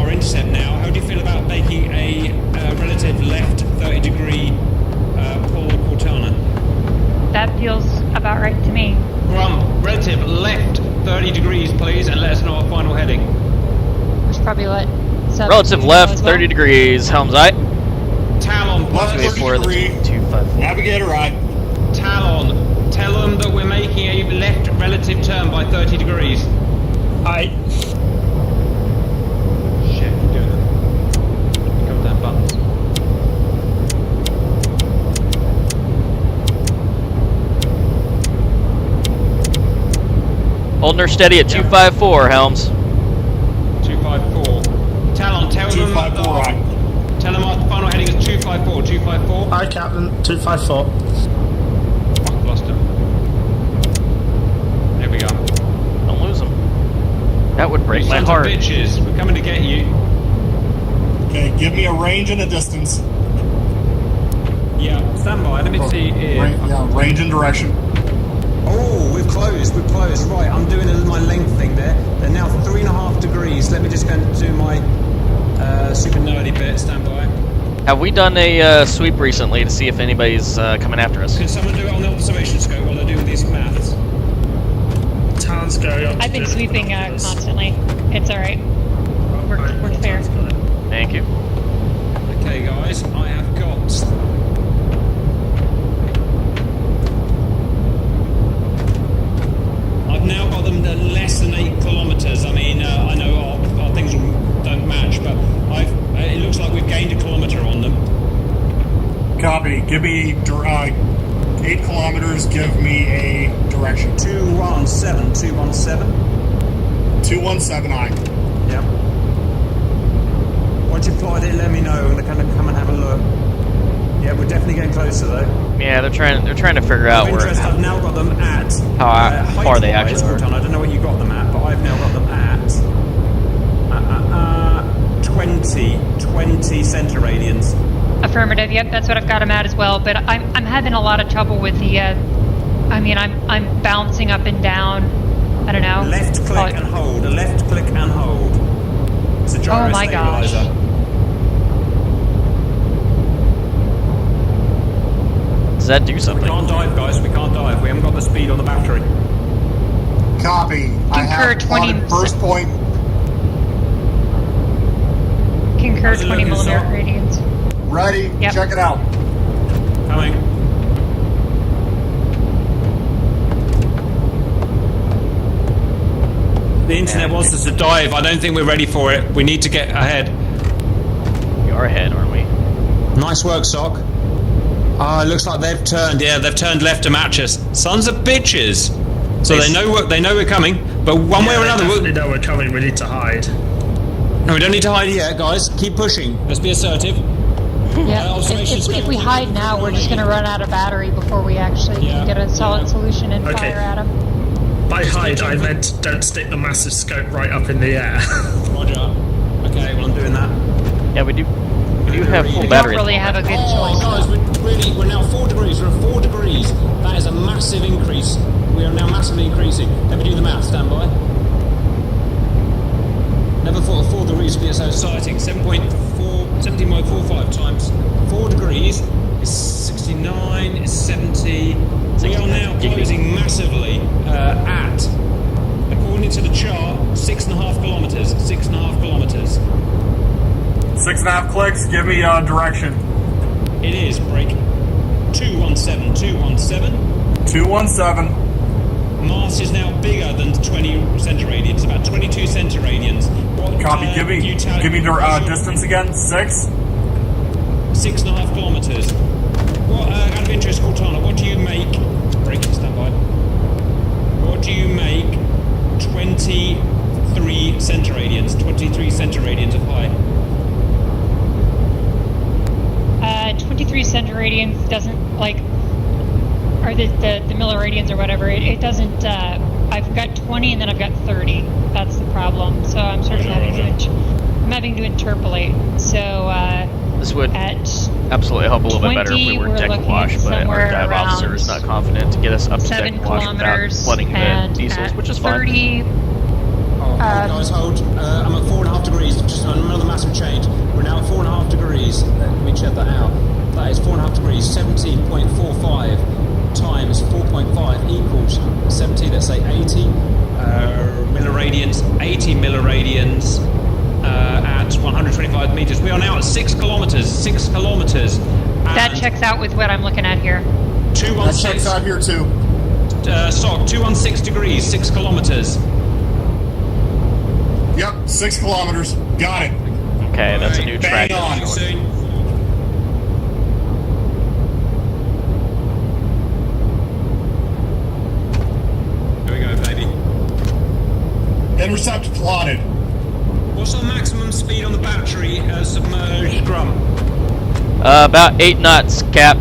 intercept now, how do you feel about making a relative left 30-degree pull Cortana? That feels about right to me. Relative left 30 degrees, please, and let us know our final heading. We should probably let... Relative left 30 degrees, helms right. Talon, plus 30 degree. Navigator right. Talon, tell them that we're making a left relative turn by 30 degrees. Aye. Shit, you're doing it. Come down buttons. Holding her steady at 254, helms. 254. Talon, tell them right. Tell them our final heading is 254. 254. Aye, Captain. 254. Fuck, lost him. There we go. Don't lose them. That would break my Sons heart. of bitches, we're coming to get you. Okay, give me a range and a distance. Yeah, stand by. Let me see here. Range and direction. Oh, we've closed. Right, I'm doing my length thing there. They're now 3.5 degrees. Let me just go and do my super nerdy bit. Stand by. Have we done a sweep recently to see if anybody's coming after us? Can someone do it on the observation scope while they're doing these maths? Talon's going up. I've been sweeping constantly. It's alright. We're fair. Thank you. Okay, guys, I have got... I've now got them to less than 8 kilometers. I mean, I know our things don't match, but it looks like we've gained a kilometer on them. Copy. Give me 8 kilometers. Give me a direction. 217. 217. 217. Aye. Yep. Once you've plotted it, let me know. I'm gonna come and have a look. Yeah, we're definitely getting closer though. Yeah, they're trying to figure out where. I've now got them at how far they actually are. I don't know what you got them at, but I've now got them at 20 centiradians. Affirmative. Yep, that's what I've got them at as well. But I'm having a lot of trouble with the. I mean, I'm bouncing up and down. I don't know. Left click and hold. A left click and hold. It's a gyro stabilizer. Gosh. Does that do something? We can't dive, guys. We can't dive. We haven't got the speed on the battery. Copy. I have 20 first point. Concur 20 millimeter radians. Ready. Yep. Check it out. Coming. The internet wants us to dive. I don't think we're ready for it. We need to get ahead. We are ahead, aren't we? Nice work, Sock. Ah, it looks like they've turned. Yeah, they've turned left to match us. Sons of bitches. So they know we're coming, but one way or another. They know we're coming. We need to hide. No, we don't need to hide yet, guys. Keep pushing. Let's be assertive. Yeah. If we hide now, we're just going to run out of battery before we actually can get a solid solution and fire at them. By hide, I meant don't stick the massive scope right up in the air. Roger. Okay, well I'm doing that. Yeah, we do have full We don't battery. really have a good choice. Guys, we're now 4 degrees. We're at 4 degrees. That is a massive increase. We are now massively increasing. Let me do the math. Stand by. Never thought 4 degrees would be so exciting. 17.45 times 4 degrees is 69, is 70. We are now closing massively at, according to the chart, 6.5 kilometers. 6.5 kilometers. 6.5 clicks, give me direction. It is break 217, 217. 217. Mars is now bigger than 20 centiradians, about 22 centiradians. Copy, give me distance again, 6? 6.5 kilometers. What, out of interest, Cortana, what do you make, breaking standby, what do you make 23 centiradians of high? 23 centiradians doesn't, like, or the milliradians or whatever, it doesn't, I've got 20 and then I've got 30. That's the problem. So I'm sort of having to interpolate. So, this would absolutely help a little bit better if we were deck wash, but our dive officer is not confident to get us up to deck wash without flooding the diesels, which is fine. 30, guys, hold. I'm at 4.5 degrees. Just another massive change. We're now at 4.5 degrees. Let me check that out. That is 4.5 degrees. 17.45 times 4.5 equals 70. Let's say 80 milliradians. 80 milliradians at 125 meters. We are now at 6 kilometers. 6 kilometers. that checks out with what I'm looking at here. 216. That checks out here too. Sock, 216 degrees. 6 kilometers. Yep, 6 kilometers. Got it. Okay, that's a new track. Bang on. Here we go, baby. Intercept plotted. What's our maximum speed on the battery submerged Grum? About 8 knots, Cap.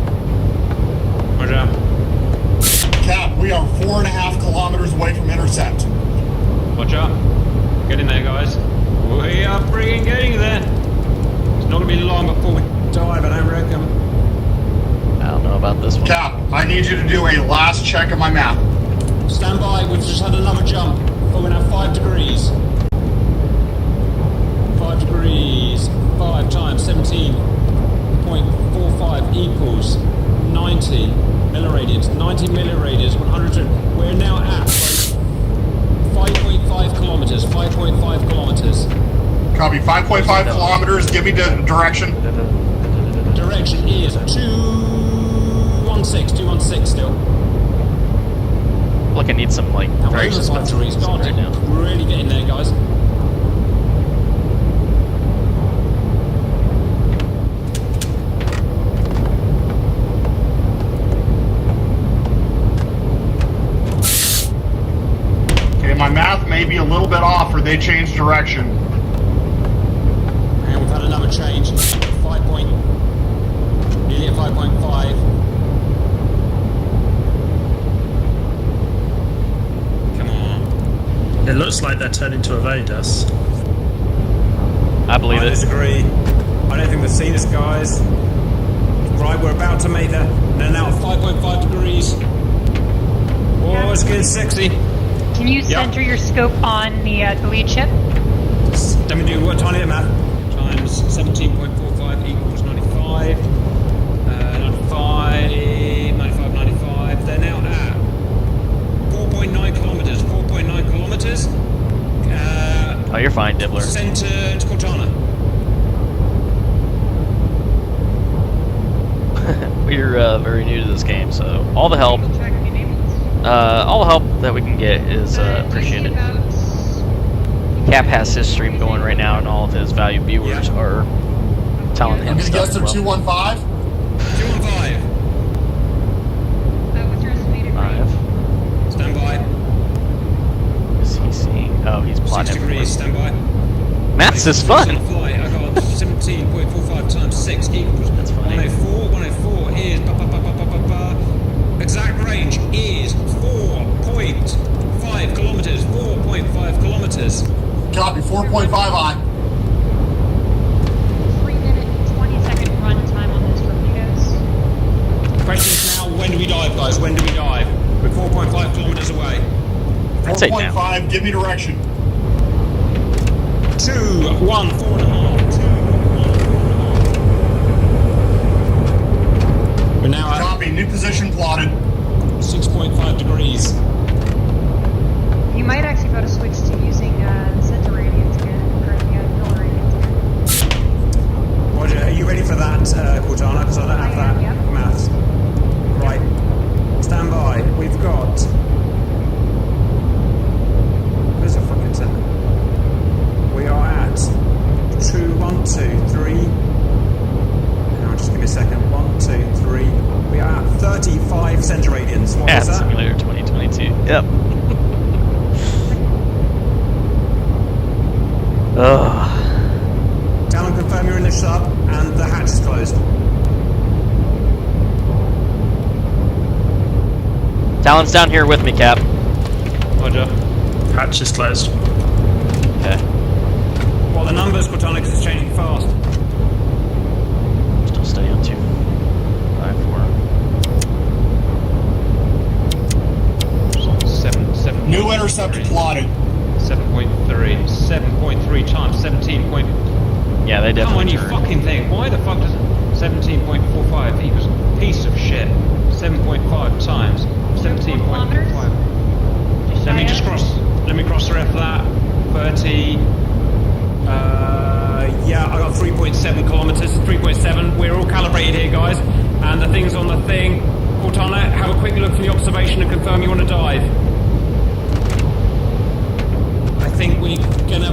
Roger. Cap, we are 4.5 kilometers away from intercept. Watch out. Get in there, guys. We are freaking getting there. It's not going to be long before we dive, I don't reckon. I don't know about this one. Cap, I need you to do a last check of my map. Stand by, we've just had another jump. We're now 5 degrees. 5 degrees. 5 times 17.45 equals 90 milliradians. 90 milliradians, 100. We're now at 5.5 kilometers. 5.5 kilometers. Copy, 5.5 kilometers. Give me the direction. Direction is 216 still. Look, I need some, like, very suspensive batteries. God, right now. Really getting there, guys. Okay, my math may be a little bit off, or they changed direction. And we've had another change. Nearly at 5.5. It looks like they're turning to evade us. I believe it. I disagree. I don't think they've seen us, guys. Right, we're about to make that. They're now at 5.5 degrees. Oh, it's getting sexy. Can you center your scope on the lead ship? Let me do what tiny math. Times 17.45 equals 95. 95. They're now at 4.9 kilometers. 4.9 kilometers. Oh, you're fine, Dibbler. Center to Cortana. We're very new to this game, so all the help that we can get is appreciated. Cap has his stream going right now, and all of his valued viewers are telling him stuff. I'm gonna guess they're 215. 215. What's your estimated 5. Stand by. What is he seeing? Oh, he's 6 plotting. degrees. Stand by. Maths is fun. On the fly. I got 17.45 times 6 equals. That's fine. 104. 104 is. Exact range is 4.5 do we dive, guys? When do we dive? We're 4.5 kilometers away. 4.5, give me direction. 2, 1, 4.5. We're now at... Copy, new position plotted. 6.5 degrees. You might actually be able to switch to using centiradians again, or milliradians again. Roger, are you ready for that, Cortana? Because I don't have that maths. Right. Stand by. We've got... Where's the fucking center? We are at 2, 1, 2, 3... Hang on, just give me a second. 1, 2, 3... We are at 35 centiradians. What was that? Simulator 2022. Yep. Talon, confirm you're in the sub, and the hatch is closed. Talon's down here with me, Cap. Roger. Hatch is closed. Okay. Well, the numbers, Cortana, because it's changing fast. Still stay on 2. 5, 4. 7. New intercept plotted. 7.3. 7.3 times 17. Yeah, they definitely. Come on, you fucking thing. Why the fuck does 17.45 equals piece of shit? 7.5 times 17.45. Let me cross ref that. 30. Yeah, I got 3.7 kilometers. 3.7. We're all calibrated here, guys. And the thing's on the thing. Cortana, have a quick look from the observation and confirm you want to dive. I think we're gonna,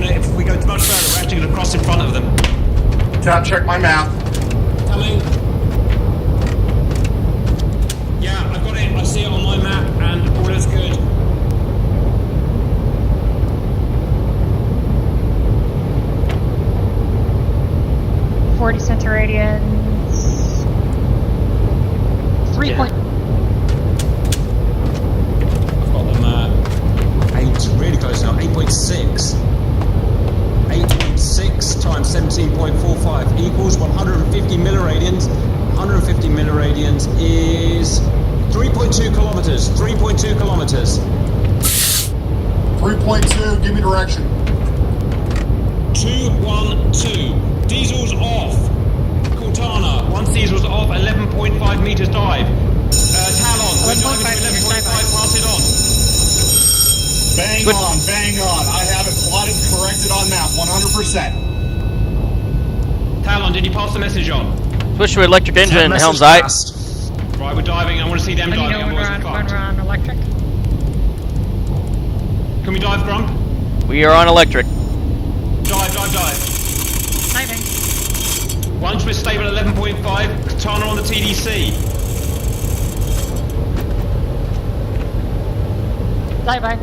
if we go much further, we're actually gonna cross in front of them. Can't check my map. Coming. Yeah, I've got it. I see it on my map, and all is good. $40 centiradians. 3 point. I've got them 8, really close now. 8.6. 8.6 times 17.45 equals 150 milliradians. 150 milliradians is 3.2 kilometers. 3.2 kilometers. 3.2, give me direction. 212. Diesel's off. Cortana, once diesel's off, 11.5 meters dive. Talon, we're diving to 11.5, pass it on. Bang on. I have it plotted, corrected on map, 100%. Talon, did you pass the message on? Switch to electric engine, helm's eye. Right, we're diving. I want to see them diving. When we're on electric. Can we dive, Grump? We are on electric. Dive. Diving. Once we're stable at 11.5, Katana on the TDC. Diving.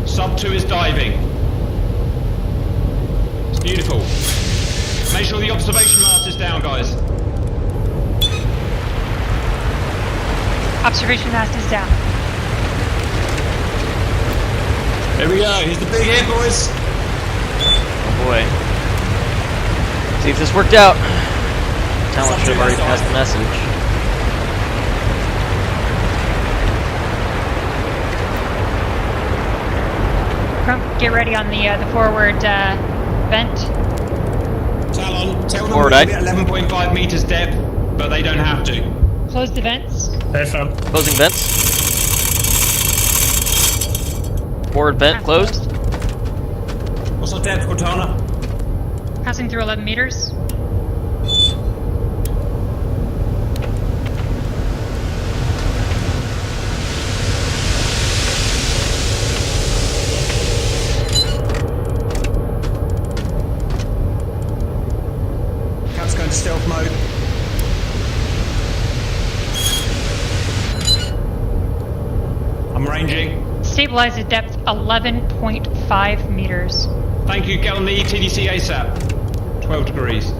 Sub 2 is diving. It's beautiful. Make sure the observation mast is down, guys. Observation mast is down. There we go. Here's the big hit, boys. Oh boy. See if this worked out. Talon should have already passed the message. Get ready on the forward vent. Talon, tell them Forward we're at 11.5 meters depth, but they don't have to. Close the vents. Closing vents. Forward vent closed. What's our depth, Cortana? Passing through 11 meters. Cap's going to stealth mode. I'm ranging. Stabilize at depth 11.5 meters. Thank you. Get on the TDC ASAP. 12 degrees.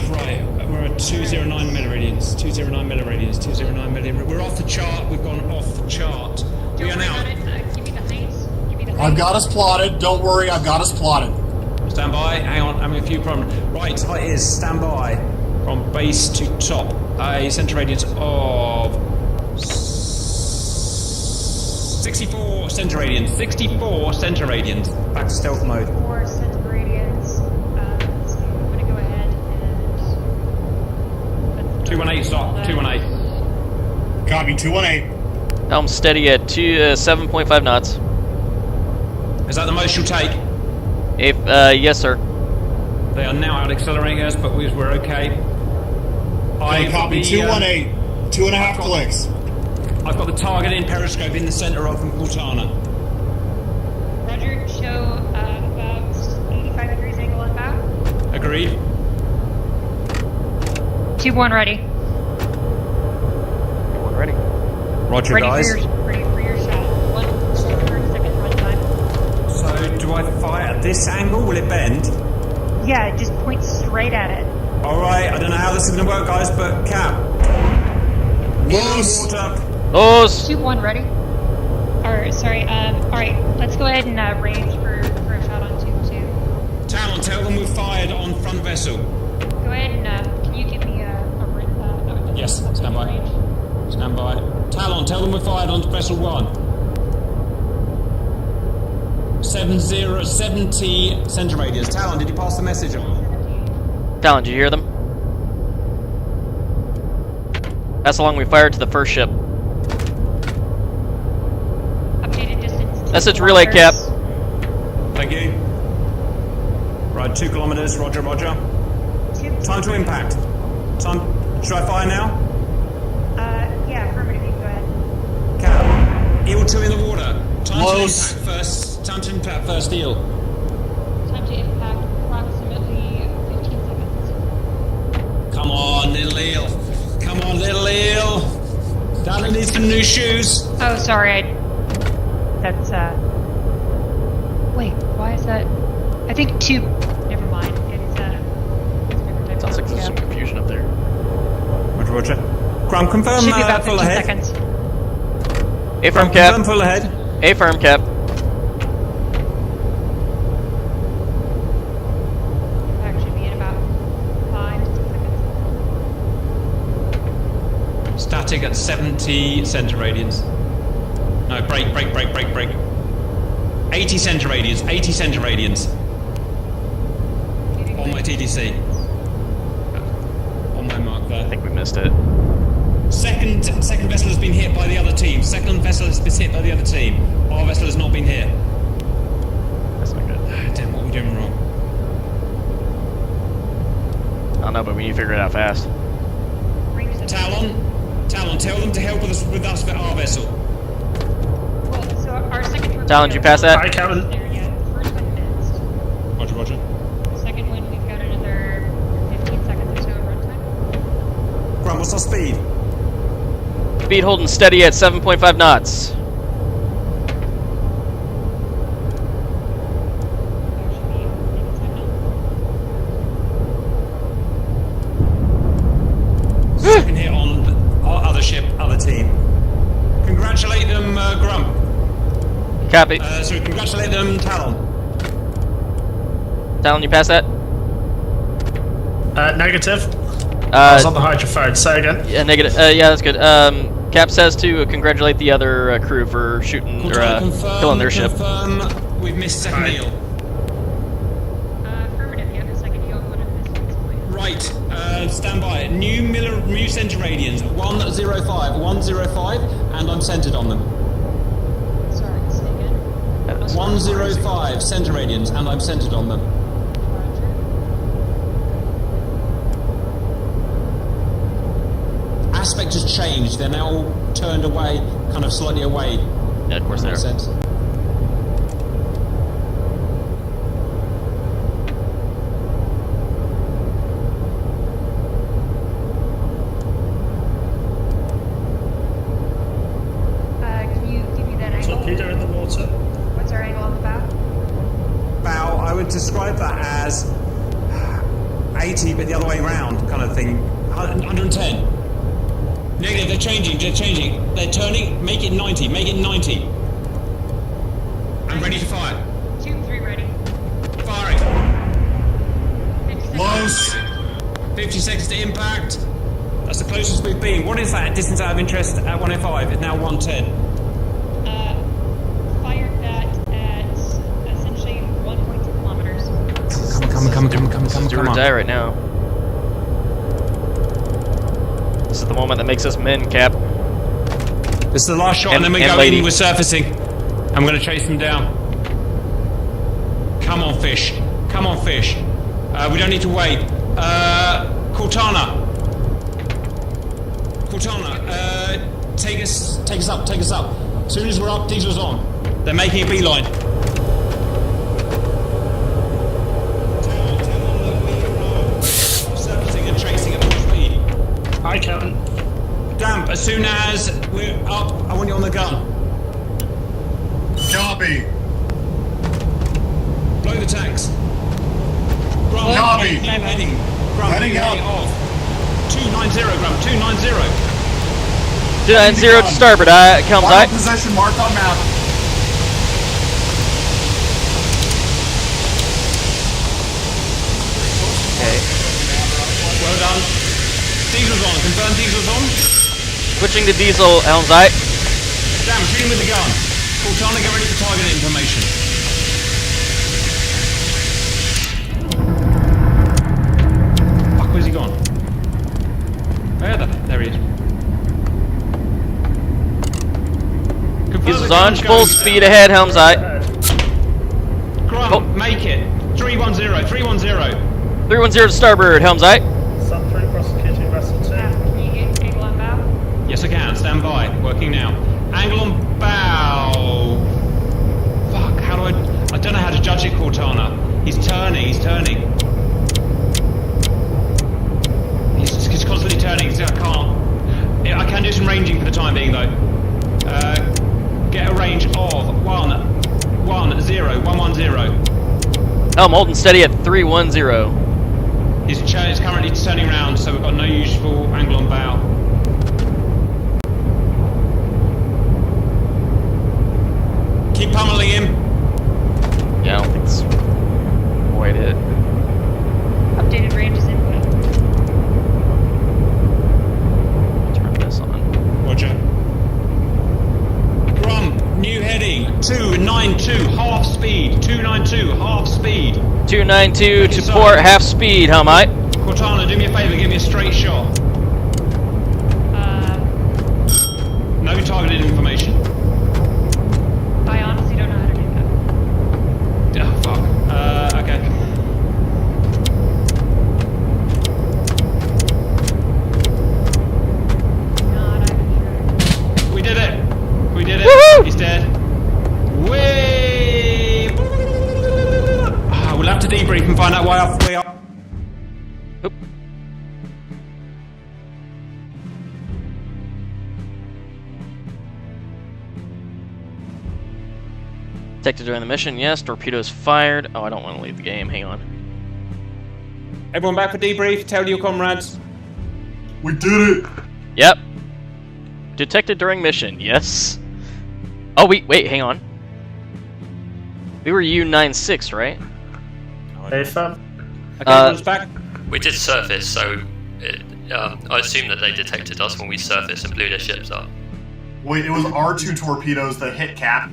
Right, we're at 209 milliradians. 209 milliradians. 209 milliradians. We're off the chart. We've gone off the chart. We are now. I've got us plotted. Don't worry, I've got us plotted. Stand by. Hang on, I'm having a few problems. Right, it is. Stand by. From base to top. A center radius of 64 center radians. 64 center radians. Back to stealth mode. 4 center radians. So I'm going to go ahead and... 218, stop. 218. Copy, 218. Helm steady at 7.5 knots. Is that the most you'll take? Yes, sir. They are now out accelerating us, but we're okay. I copy 218. 2.5 clicks. I've got the target in periscope in the center of Cortana. Roger, show about 85 degrees angle on bow. Agreed. 2-1 ready. 2-1 ready. Roger, ready guys. Ready for your shot. 1 second run time. So, do I fire at this angle? Will it bend? Yeah, just point straight at it. Alright, I don't know how this is going to work, guys, but Cap. Loose! 2-1 ready. Or, sorry, alright, let's go ahead and range for a shot on 2-2. Talon, tell them we fired on front vessel. Go ahead and, can you give me a yes, stand by. range? Stand by. Talon, tell them we fired on vessel 1. 70 center radius. Talon, did you pass the message on? Talon, did you hear them? That's how long we fired to the first ship. Updated distance. Message relay, Cap. Thank you. Right, 2 kilometers. Roger, roger. Time to impact. Time. Should I fire now? Yeah, affirmative. Go ahead. Cap. Eel 2 in the water. Time Close. to impact first. Time to impact first, eel. Time to impact approximately 15 seconds. Come on, little eel. Come on, little eel. Darling needs some new shoes. Oh, sorry. That's wait, why is that? I think 2. Never mind. It is it's a different type. Sounds like there's some confusion up there. Roger, roger. Graham, confirm Should be about full 15 ahead. seconds. A-firm, Cap. Confirm full ahead. A-firm, Cap. Impact should be in about 5 to 6 seconds. Static at 70 center radians. No, break. 80 center radians. 80 center radians. On my TDC. On my mark there. I think we missed it. Second vessel has been hit by the other team. Second vessel has been hit by the other team. Our vessel has not been hit. That's not good. Damn, what are we doing wrong? I don't know, but we need to figure it out fast. Talon, tell them to help with us with our vessel. Well, so our second torpedo... Talon, did you pass that? Hi, Kevin. There yet. The first one missed. Roger. The second one, we've got another 15 seconds or so of runtime. Grant, what's our speed? Speed holding steady at 7.5 knots. Second hit on our other ship, other team. Congratulate them, Grump. Copy. So congratulate them, Talon. Talon, you pass that? Negative. I was on the hydrophone. Say again. Yeah, negative. Yeah, that's good. Cap says to congratulate the other crew for shooting or killing their ship. We've missed second eel. Affirmative, yeah, the second eel would have missed at this point. Right, stand by. New center radians, 105, and I'm centered on them. Sorry, say again. 105 center radians, and I'm centered on them. Aspect has changed. They're now turned away, kind of slightly away. Yeah, of course they are. Sense. Can you give me that angle? Torpedo in the water. What's our angle on the bow? Bow, I would describe that as 80, but the other way around, kind of thing. 110. Negative, they're changing. They're turning, make it 90. I'm ready to fire. 2, 3 ready. Firing. Close. 50 seconds to impact. That's the closest we've been. What is that distance out of interest at 105? It's now 110. Fired that at essentially 1.2 kilometers. Come Do or die right now. This is the moment that makes us men, Cap. This is the last shot, and then we're going. We're surfacing. I'm going to chase them down. Come on, fish. Come on, fish. We don't need to wait. Cortana, take us up. As soon as we're up, diesel's on. They're making a beeline. Surfacing and tracing at full speed. Hi, Captain. Damp, as soon as we're up, I want you on the gun. Copy. Blow the tanks. Copy. Heading. Grum, Heading up. Off. 290, Grum, 290. 290 to starboard, Kelm's eye. Position marked on map. Okay. Well done. Diesel's on. Confirm diesel's on. Switching to diesel, Helm's eye. Damn, shooting with the gun. Cortana, get ready for target information. Fuck, where's he gone? There he is. Diesel's on, full speed ahead, Helm's eye. Grunt, make it. 310, 310. 310 to starboard, Helm's eye. Sub 3 prosecuting vessel 2. Can you get angle on bow? Yes, I can. Stand by. Working now. Angle on bow. Fuck, how do I don't know how to judge it, Cortana. He's turning. He's constantly turning, so I can't. Yeah, I can do some ranging for the time being, though. Get a range of 110. Helm holding steady at 310. He's currently turning around, so we've got no useful angle on bow. Keep pummeling him. Yeah, I don't think it's quite it. Updated range is input. Turn this on. Roger. Grum, new heading. 292, half speed. 292, half speed. 292 to port, half speed, Helm eye. Cortana, do me a favor, give me a straight shot. No targeted information. I honestly don't know how to do that. Oh, fuck. Okay. Not even sure. We did it. Woohoo! He's dead. Whee! We'll have to debrief and find out why we are. Oop. Detected during the mission, yes. Torpedoes fired. Oh, I don't want to leave the game. Hang on. Everyone back for debrief. Tell your comrades. We did it. Yep. Detected during mission, yes. Oh, wait, hang on. We were U-96, right? Hey, fam. Okay, everyone's back. We did surface, so I assume that they detected us when we surfaced and blew their ships up. Wait, it was our 2 torpedoes that hit Cap.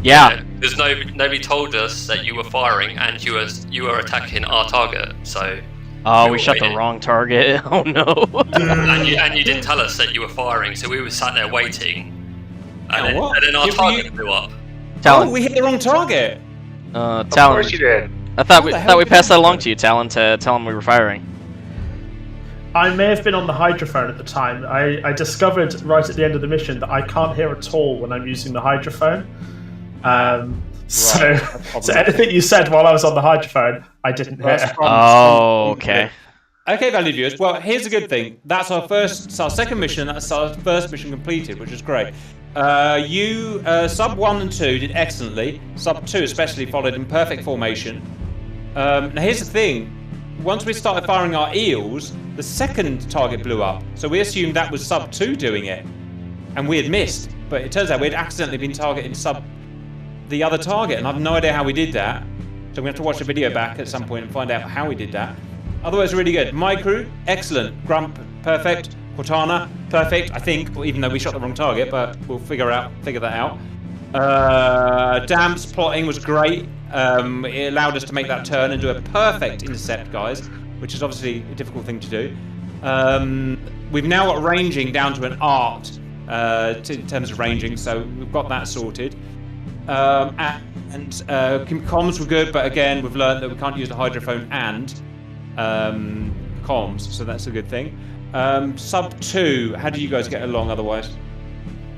Yeah. Because nobody told us that you were firing and you were attacking our target. So. Oh, we shot the wrong target. Oh no. and you didn't tell us that you were firing, so we were sat there waiting. And then our target blew up. Talon. Oh, we hit the wrong target. Talon. Of course you did. I thought we passed that along to you, Talon, to tell him we were firing. I may have been on the hydrophone at the time. I discovered right at the end of the mission that I can't hear at all when I'm using the hydrophone. So anything you said while I was on the hydrophone, I didn't hear. Oh, okay. Okay, valued viewers. Well, here's a good thing. That's our second mission. That's our first mission completed, which is great. You sub 1 and 2 did excellently. Sub 2 especially followed in perfect formation. Now here's the thing. Once we started firing our eels, the second target blew up. So we assumed that was sub 2 doing it, and we had missed. But it turns out we had accidentally been targeting the other target, and I have no idea how we did that. So we have to watch the video back at some point and find out how we did that. Otherwise, really good. My crew, excellent. Grump, perfect. Cortana, perfect. I think, even though we shot the wrong target, but we'll figure that out. Damp's plotting was great. It allowed us to make that turn and do a perfect intercept, guys, which is obviously a difficult thing to do. We've now got ranging down to an art in terms of ranging, so we've got that sorted. Comms were good, but again, we've learned that we can't use the hydrophone and comms, so that's a good thing. Sub 2, how do you guys get along otherwise?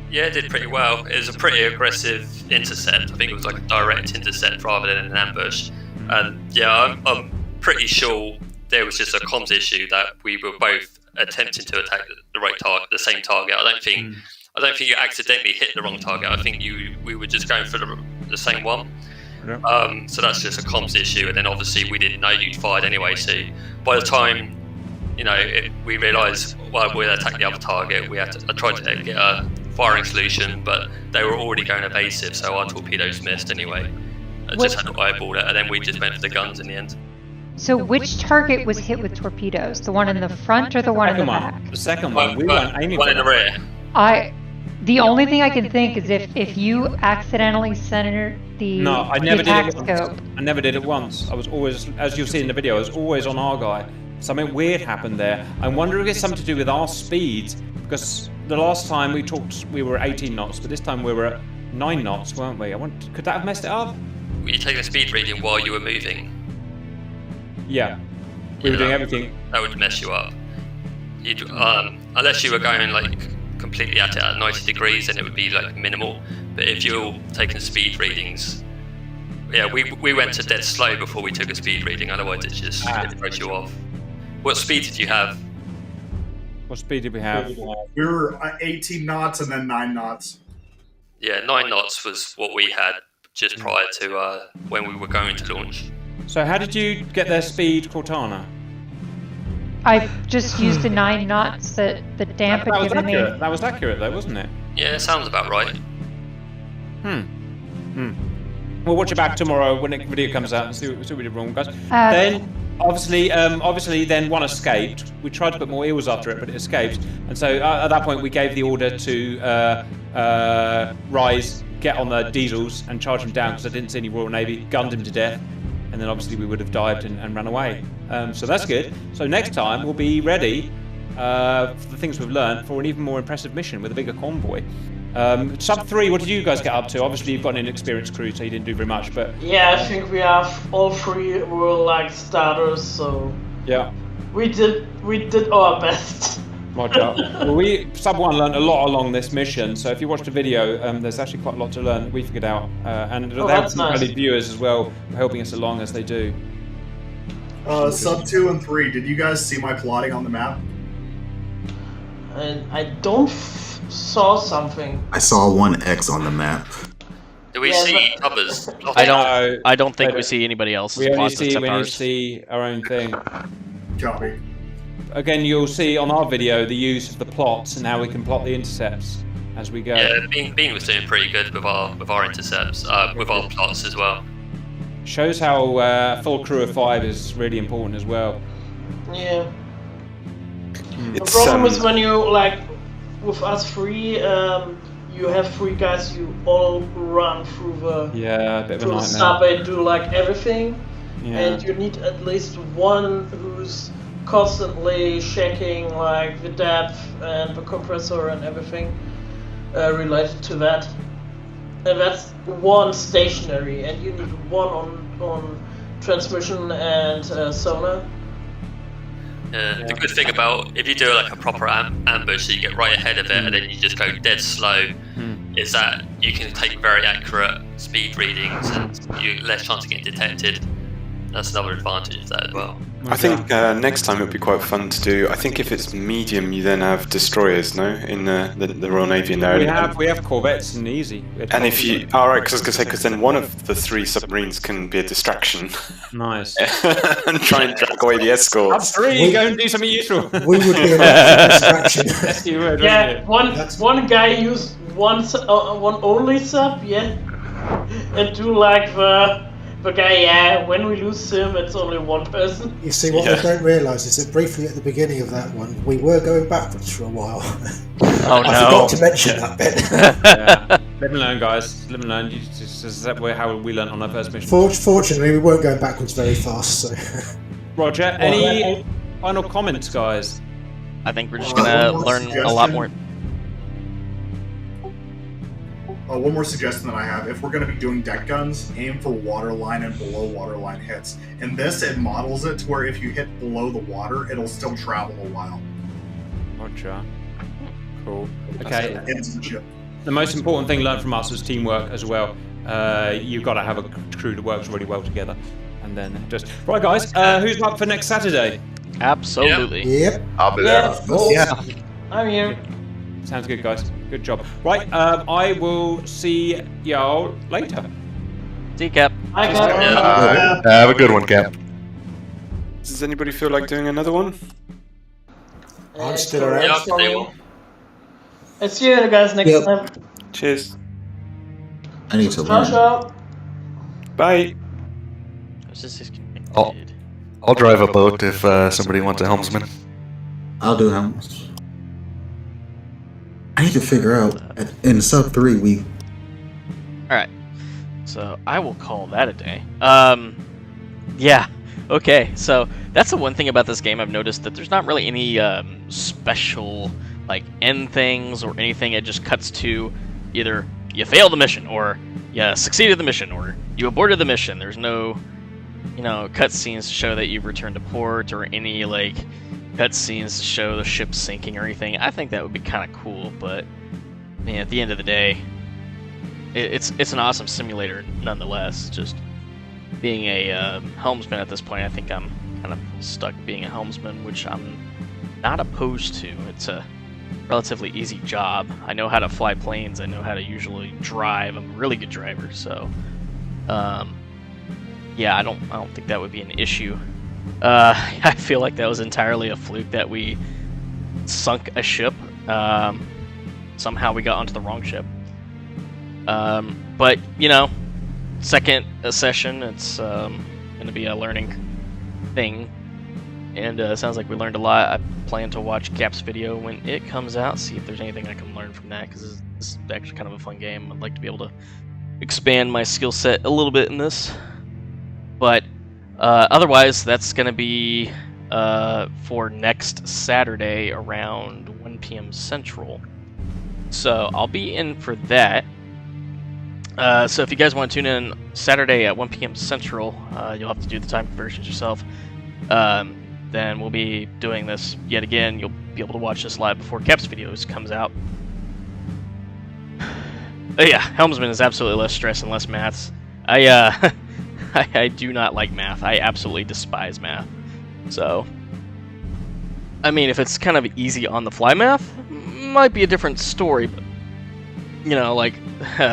Yeah, it did pretty well. It was a pretty aggressive intercept. I think it was like a direct intercept rather than an ambush. And yeah, I'm pretty sure there was just a comms issue that we were both attempting to attack the right target, the same target. I don't think you accidentally hit the wrong target. I think we were just going for the same one. Yeah. So that's just a comms issue. And then obviously we didn't know you'd fired anyway. So by the time we realised while we attacked the other target, I tried to get a firing solution, but they were already going evasive, so our torpedoes missed anyway. I just had to eyeball it, and then we just went for the guns in the end. So which target was hit with torpedoes? The one in the front or the one in the back? The second one. We weren't aiming for in the rear. The only thing I can think is if you accidentally centered the attack scope. I never did it once. I was always, as you'll see in the video, I was always on our guy. Something weird happened there. I'm wondering if it's something to do with our speed, because the last time we talked, we were at 18 knots, but this time we were at 9 knots, weren't we? Could that have messed it up? Were you taking a speed reading while you were moving? Yeah. We were doing everything. That would mess you up. Unless you were going like completely at it at 90 degrees, then it would be like minimal. But if you're taking speed readings, yeah, we went to dead slow before we took a speed reading, otherwise it just throws you off. What speed did you have? What speed did we have? We were 18 knots and then 9 knots. Yeah, 9 knots was what we had just prior to when we were going to launch. So how did you get their speed, Cortana? I just used the 9 knots that the damp had given me. That was accurate though, wasn't it? Yeah, it sounds about right. We'll watch it back tomorrow when the video comes out and see what we did wrong, guys. Then, obviously, then one escaped. We tried to put more eels after it, but it escaped. And so at that point, we gave the order to Rise, get on the diesels and charge him down because I didn't see any Royal Navy, gunned him to death. And then obviously we would have dived and ran away. So that's good. So next time we'll be ready for the things we've learned for an even more impressive mission with a bigger convoy. Sub 3, what did you guys get up to? Obviously you've got an inexperienced crew, so you didn't do very much, but... Yeah, I think we have all 3 were like starters, so... Yeah. We did our best. Roger. Well, Sub 1 learned a lot along this mission, so if you watch the video, there's actually quite a lot to learn we figured out. And that's nice. Viewers as well for helping us along as they do. Sub 2 and 3, did you guys see my plotting on the map? And I don't saw something. I saw one X on the map. Do we see others? I don't think we see anybody else. We only see our own thing. Copy. Again, you'll see on our video the use of the plots and how we can plot the intercepts as we go. Yeah, Bean was doing pretty good with our intercepts, with our plots as well. Shows how a full crew of 5 is really important as well. Yeah. The problem is when you, like, with us 3, you have 3 guys, you all run through the a bit of a nightmare. Sub and do like everything, yeah. And you need at least one who's constantly checking like the depth and the compressor and everything related to that. And that's one stationary, and you need one on transmission and sonar. The good thing about if you do like a proper ambush, so you get right ahead of it and then you just go dead slow, is that you can take very accurate speed readings and you less chance of getting detected. That's another advantage of that as well. I think next time it would be quite fun to do. I think if it's medium, you then have destroyers, no, in the Royal Navy in there. We have corvettes and easy. And if you, alright, because then one of the 3 submarines can be a distraction. Nice. And try and drag away the escorts. Sub 3, go and do something useful. We would be a distraction. Yes, you would. Yeah, one guy used one only sub. Yeah. and do like the guy. Yeah, when we lose him, it's only one person. You see, what they don't realise is that briefly at the beginning of that one, we were going backwards for a while. Oh no! I forgot to mention that bit. Yeah. Live and learn, guys. Live and learn. This is how we learned on our first mission. Fortunately, we weren't going backwards very fast. So. Roger, any final comments, guys? I think we're just gonna learn a lot more. One more suggestion that I have: if we're going to be doing deck guns, aim for waterline and below waterline hits. In this, it models it to where if you hit below the water, it'll still travel a while. Roger. Cool. Okay. The most important thing learned from us was teamwork as well. You've got to have a crew that works really well together. And then just... Right, guys, who's up for next Saturday? Absolutely. Yep. I'll be there. Yeah. I'm here. Sounds good, guys. Good job. Right, I will see y'all later. See you, Cap. Hi, Cap. Have a good one, Cap. Does anybody feel like doing another one? I'm still around. I'll see you guys next time. Cheers. I need to learn. Ciao. Bye. I'll drive a boat if somebody wants a helmsman. I'll do helms. I need to figure out in sub 3 we. All right, so I will call that a day. Yeah. Okay. So that's the one thing about this game I've noticed, that there's not really any special like end things or anything. It just cuts to either you failed the mission, or you succeeded the mission, or you aborted the mission. There's no, cutscenes to show that you've returned to port, or any like cutscenes to show the ship sinking or anything. I think that would be kind of cool, but at the end of the day, it's an awesome simulator nonetheless. Just being a helmsman at this point, I think I'm kind of stuck being a helmsman, which I'm not opposed to. It's a relatively easy job. I know how to fly planes. I know how to usually drive. I'm a really good driver, so yeah, I don't think that would be an issue. I feel like that was entirely a fluke that we sunk a ship. Somehow we got onto the wrong ship. But second session, it's going to be a learning thing, and it sounds like we learned a lot. I plan to watch Cap's video when it comes out, see if there's anything I can learn from that, because this is actually kind of a fun game. I'd like to be able to expand my skill set a little bit in this. But otherwise, that's going to be for next Saturday around 1 p.m. Central. So I'll be in for that. So if you guys want to tune in Saturday at 1 p.m. Central, you'll have to do the time conversions yourself. Then we'll be doing this yet again. You'll be able to watch this live before Cap's videos comes out. But yeah, Helmsman is absolutely less stress and less maths. I do not like math. I absolutely despise math. So, I mean, if it's kind of easy on the fly math, might be a different story. But, like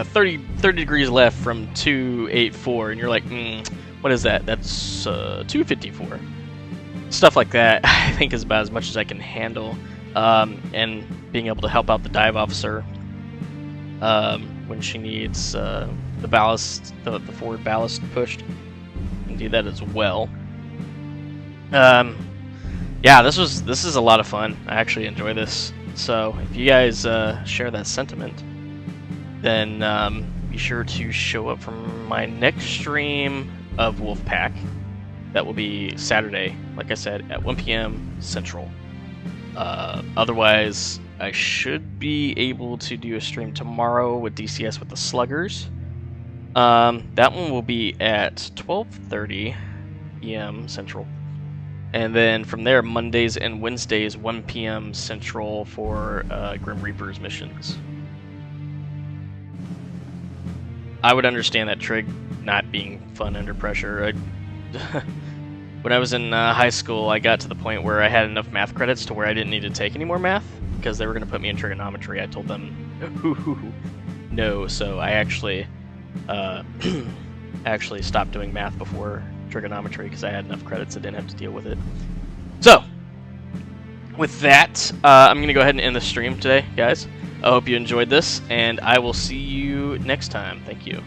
30 degrees left from 284, and you're like, what is that? That's 254. Stuff like that, I think, is about as much as I can handle. And being able to help out the dive officer when she needs the ballast, the forward ballast pushed, and do that as well. Yeah, this is a lot of fun. I actually enjoy this. So if you guys share that sentiment, then be sure to show up for my next stream of Wolfpack. That will be Saturday, like I said, at 1 p.m. Central. Otherwise, I should be able to do a stream tomorrow with DCS with the Sluggers. That one will be at 12:30 p.m. Central. And then from there, Mondays and Wednesdays, 1 p.m. Central for Grim Reaper's missions. I would understand that Trig not being fun under pressure. When I was in high school, I got to the point where I had enough math credits to where I didn't need to take any more math, because they were going to put me in trigonometry. I told them no, so I actually stopped doing math before trigonometry because I had enough credits I didn't have to deal with it. So, with that, I'm going to go ahead and end the stream today, guys. I hope you enjoyed this, and I will see you next time. Thank you.